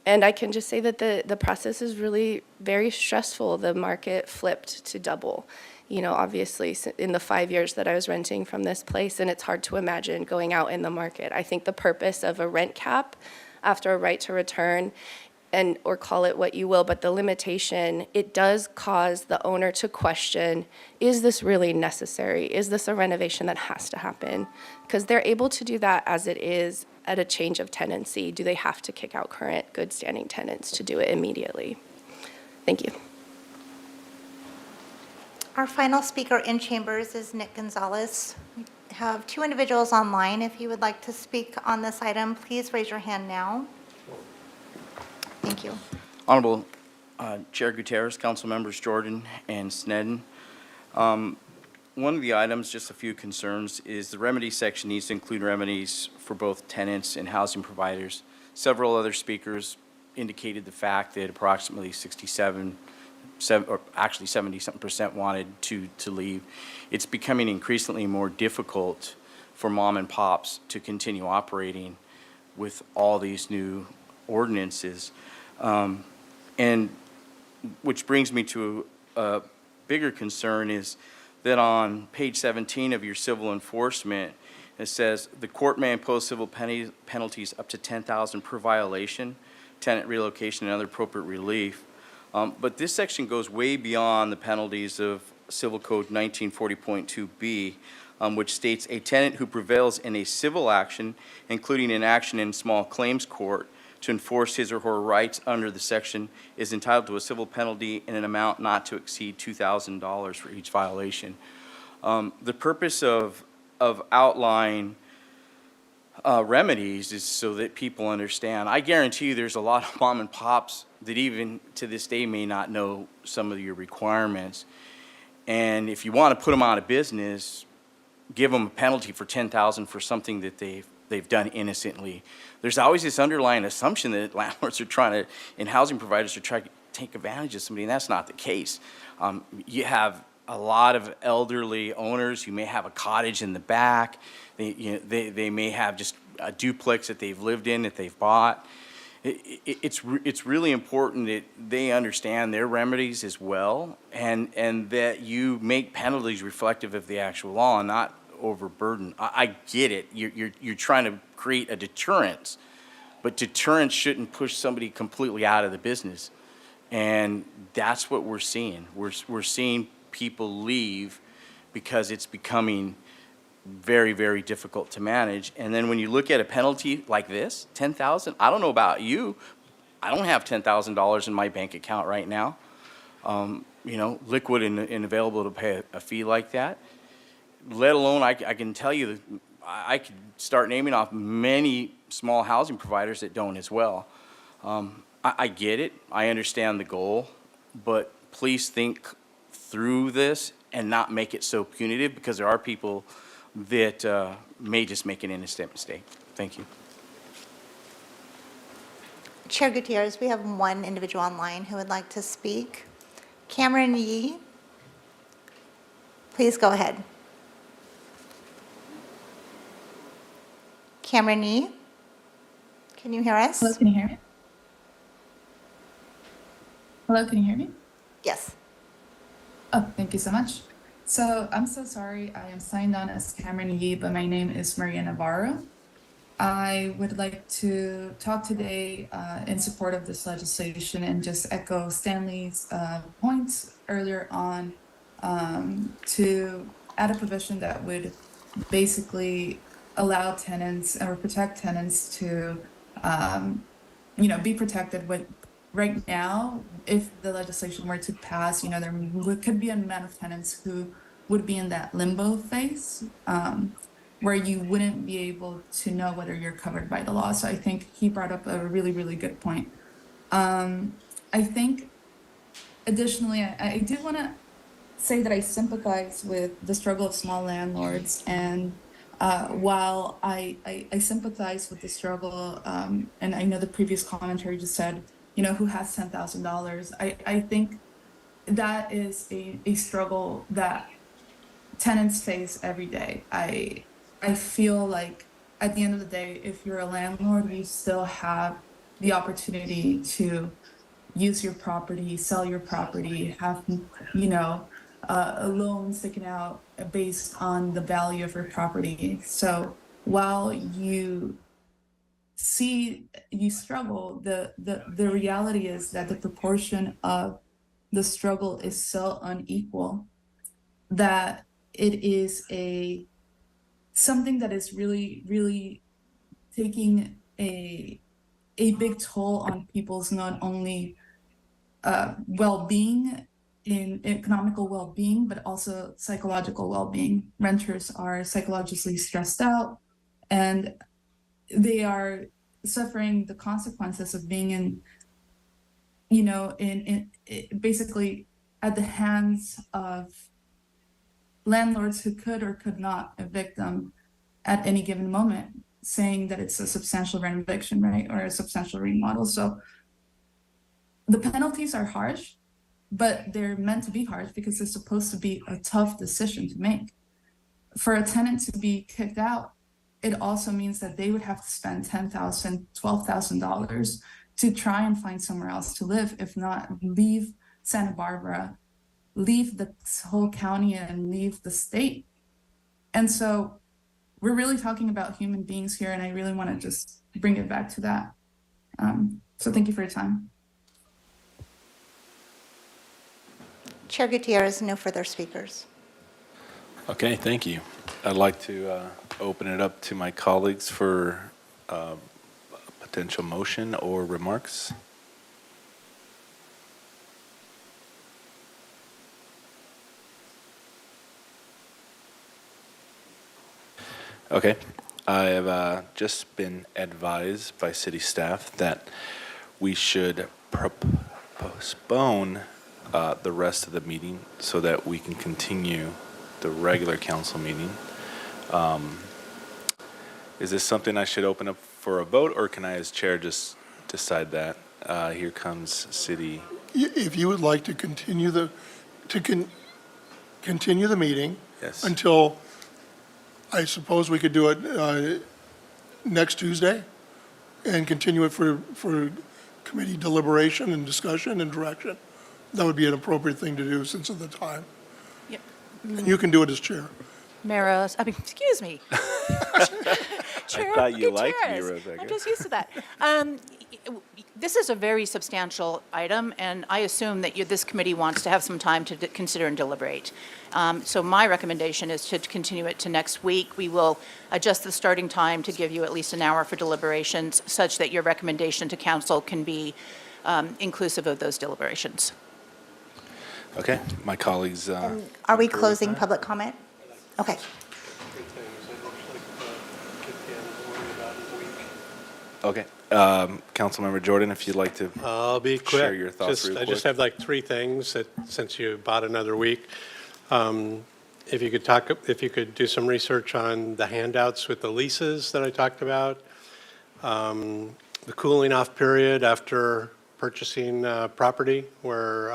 And I can just say that the process is really very stressful. The market flipped to double, obviously in the 5 years that I was renting from this place, and it's hard to imagine going out in the market. I think the purpose of a rent cap after a right to return, or call it what you will, but the limitation, it does cause the owner to question, is this really necessary? Is this a renovation that has to happen? Because they're able to do that as it is at a change of tenancy. Do they have to kick out current good standing tenants to do it immediately? Thank you. Our final speaker in chambers is Nick Gonzalez. We have 2 individuals online. If you would like to speak on this item, please raise your hand now. Thank you. Honorable Chair Gutierrez, Council Members Jordan and Sneddon. One of the items, just a few concerns, is the remedy section needs to include remedies for both tenants and housing providers. Several other speakers indicated the fact that approximately 70-something% wanted to leave. It's becoming increasingly more difficult for mom and pops to continue operating with all these new ordinances. And which brings me to a bigger concern is that on page 17 of your civil enforcement, it says the court may impose civil penalties up to $10,000 per violation, tenant relocation, and other appropriate relief. But this section goes way beyond the penalties of Civil Code 1940.2B, which states a tenant who prevails in a civil action, including an action in small claims court, to enforce his or her rights under the section is entitled to a civil penalty in an amount not to exceed $2,000 for each violation. The purpose of outline remedies is so that people understand. I guarantee you there's a lot of mom and pops that even to this day may not know some of your requirements. And if you want to put them out of business, give them a penalty for $10,000 for something that they've done innocently. There's always this underlying assumption that landlords are trying to, and housing providers are trying to take advantage of somebody, and that's not the case. You have a lot of elderly owners who may have a cottage in the back. They may have just a duplex that they've lived in, that they've bought. It's really important that they understand their remedies as well, and that you make penalties reflective of the actual law and not overburden. I get it. You're trying to create a deterrence, but deterrence shouldn't push somebody completely out of the business. And that's what we're seeing. We're seeing people leave because it's becoming very, very difficult to manage. And then when you look at a penalty like this, $10,000, I don't know about you, I don't have $10,000 in my bank account right now, liquid and available to pay a fee like that. Let alone, I can tell you, that I could start naming off many small housing providers that don't as well. I get it, I understand the goal, but please think through this and not make it so punitive, because there are people that may just make an innocent mistake. Thank you. Chair Gutierrez, we have one individual online who would like to speak. Cameron Yee, please go ahead. Cameron Yee, can you hear us? Hello, can you hear me? Hello, can you hear me? Yes. Oh, thank you so much. So I'm so sorry, I am signed on as Cameron Yee, but my name is Maria Navarro. I would like to talk today in support of this legislation and just echo Stanley's points earlier on to add a provision that would basically allow tenants or protect tenants to, be protected with. Right now, if the legislation were to pass, there could be an amount of tenants who would be in that limbo phase where you wouldn't be able to know whether you're covered by the law. So I think he brought up a really, really good point. I think, additionally, I did want to say that I sympathize with the struggle of small landlords. And while I sympathize with the struggle, and I know the previous commentary just said, who has $10,000? I think that is a struggle that tenants face every day. I feel like at the end of the day, if you're a landlord, you still have the opportunity to use your property, sell your property, have, a loan sticking out based on the value of your property. So while you struggle, the reality is that the proportion of the struggle is so unequal that it is something that is really, really taking a big toll on people's not only well-being, in economical well-being, but also psychological well-being. Renters are psychologically stressed out, and they are suffering the consequences of being in basically at the hands of landlords who could or could not evict them at any given moment, saying that it's a substantial renovation, right, or a substantial remodel. So the penalties are harsh, but they're meant to be harsh because it's supposed to be a tough decision to make. For a tenant to be kicked out, it also means that they would have to spend $10,000, $12,000 to try and find somewhere else to live, if not leave Santa Barbara, leave the whole county, and leave the state. And so we're really talking about human beings here, and I really want to just bring it back to that. So thank you for your time. Chair Gutierrez, no further speakers. Okay, thank you. I'd like to open it up to my colleagues for a potential motion or remarks. Okay, I have just been advised by city staff that we should postpone the rest of the meeting so that we can continue the regular council meeting. Is this something I should open up for a vote, or can I, as chair, just decide that? Here comes city. If you would like to continue continue the meeting Yes. until, I suppose we could do it next Tuesday and continue it for committee deliberation and discussion and direction. That would be an appropriate thing to do since of the time. Yep. And you can do it as chair. Mayor, excuse me. Chair thought you liked me, Gutierrez. Rebecca. I'm just used to that. This is a very substantial item, and I assume that this committee wants to have some time to consider and deliberate. So my recommendation is to continue it to next week. We will adjust the starting time to give you at least an hour for deliberations, such that your recommendation to council can be inclusive of those deliberations. Okay, my colleagues. Are we concur with closing that? public comment? Okay. Okay. Councilmember Jordan, if you'd like to I'll be quick. share your thoughts real I just quick. have like 3 things that, since you bought another week. If you could do some research on the handouts with the leases that I talked about, the cooling off period after purchasing property where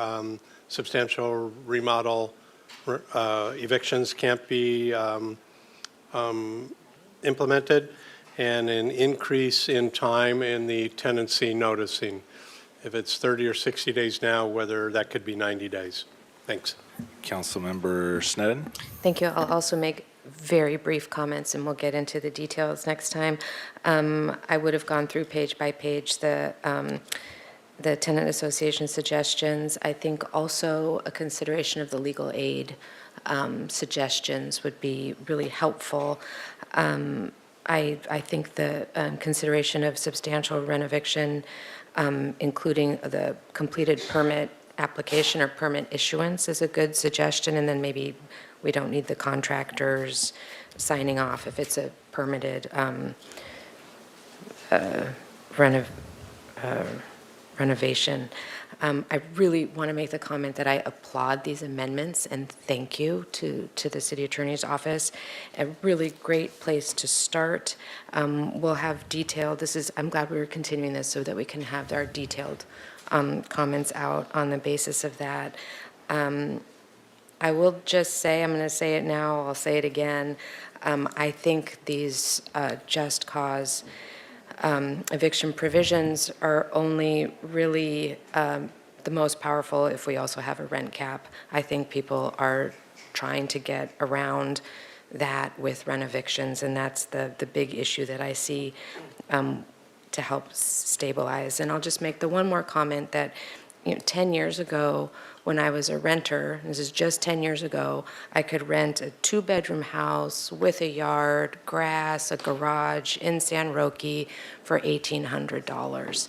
substantial remodel evictions can't be implemented, and an increase in time in the tenancy noticing. If it's 30 or 60 days now, whether that could be 90 days. Thanks. Councilmember Sneddon? Thank you. I'll also make very brief comments, and we'll get into the details next time. I would have gone through page by page the tenant association suggestions. I think also a consideration of the legal aid suggestions would be really helpful. I think the consideration of substantial renoviction, including the completed permit application or permit issuance, is a good suggestion, and then maybe we don't need the contractors signing off if it's a permitted renovation. I really want to make the comment that I applaud these amendments and thank you to the city attorney's office. A really great place to start. We'll have detailed, I'm glad we were continuing this so that we can have our detailed comments out on the basis of that. I will just say, I'm going to say it now, I'll say it again. I think these just cause eviction provisions are only really the most powerful if we also have a rent cap. I think people are trying to get around that with rent evictions, and that's the big issue that I see to help stabilize. And I'll just make the one more comment that 10 years ago, when I was a renter, this is just 10 years ago, I could rent a 2-bedroom house with a yard, grass, a garage in San Roque for $1,800.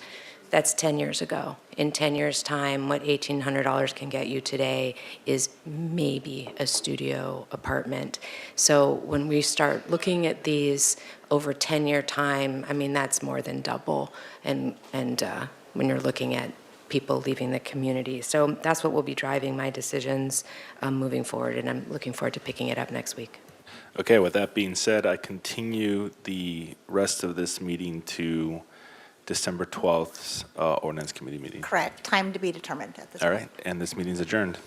That's 10 years ago. In 10 years' time, what $1,800 can get you today is maybe a studio apartment. So when we start looking at these over 10-year time, I mean, that's more than double. And when you're looking at people leaving the community. So that's what will be driving my decisions moving forward, and I'm looking forward to picking it up next week. Okay, with that being said, I continue the rest of this meeting to December 12th's ordinance committee meeting. Correct. Time to be determined at this All point. right, and this meeting's adjourned.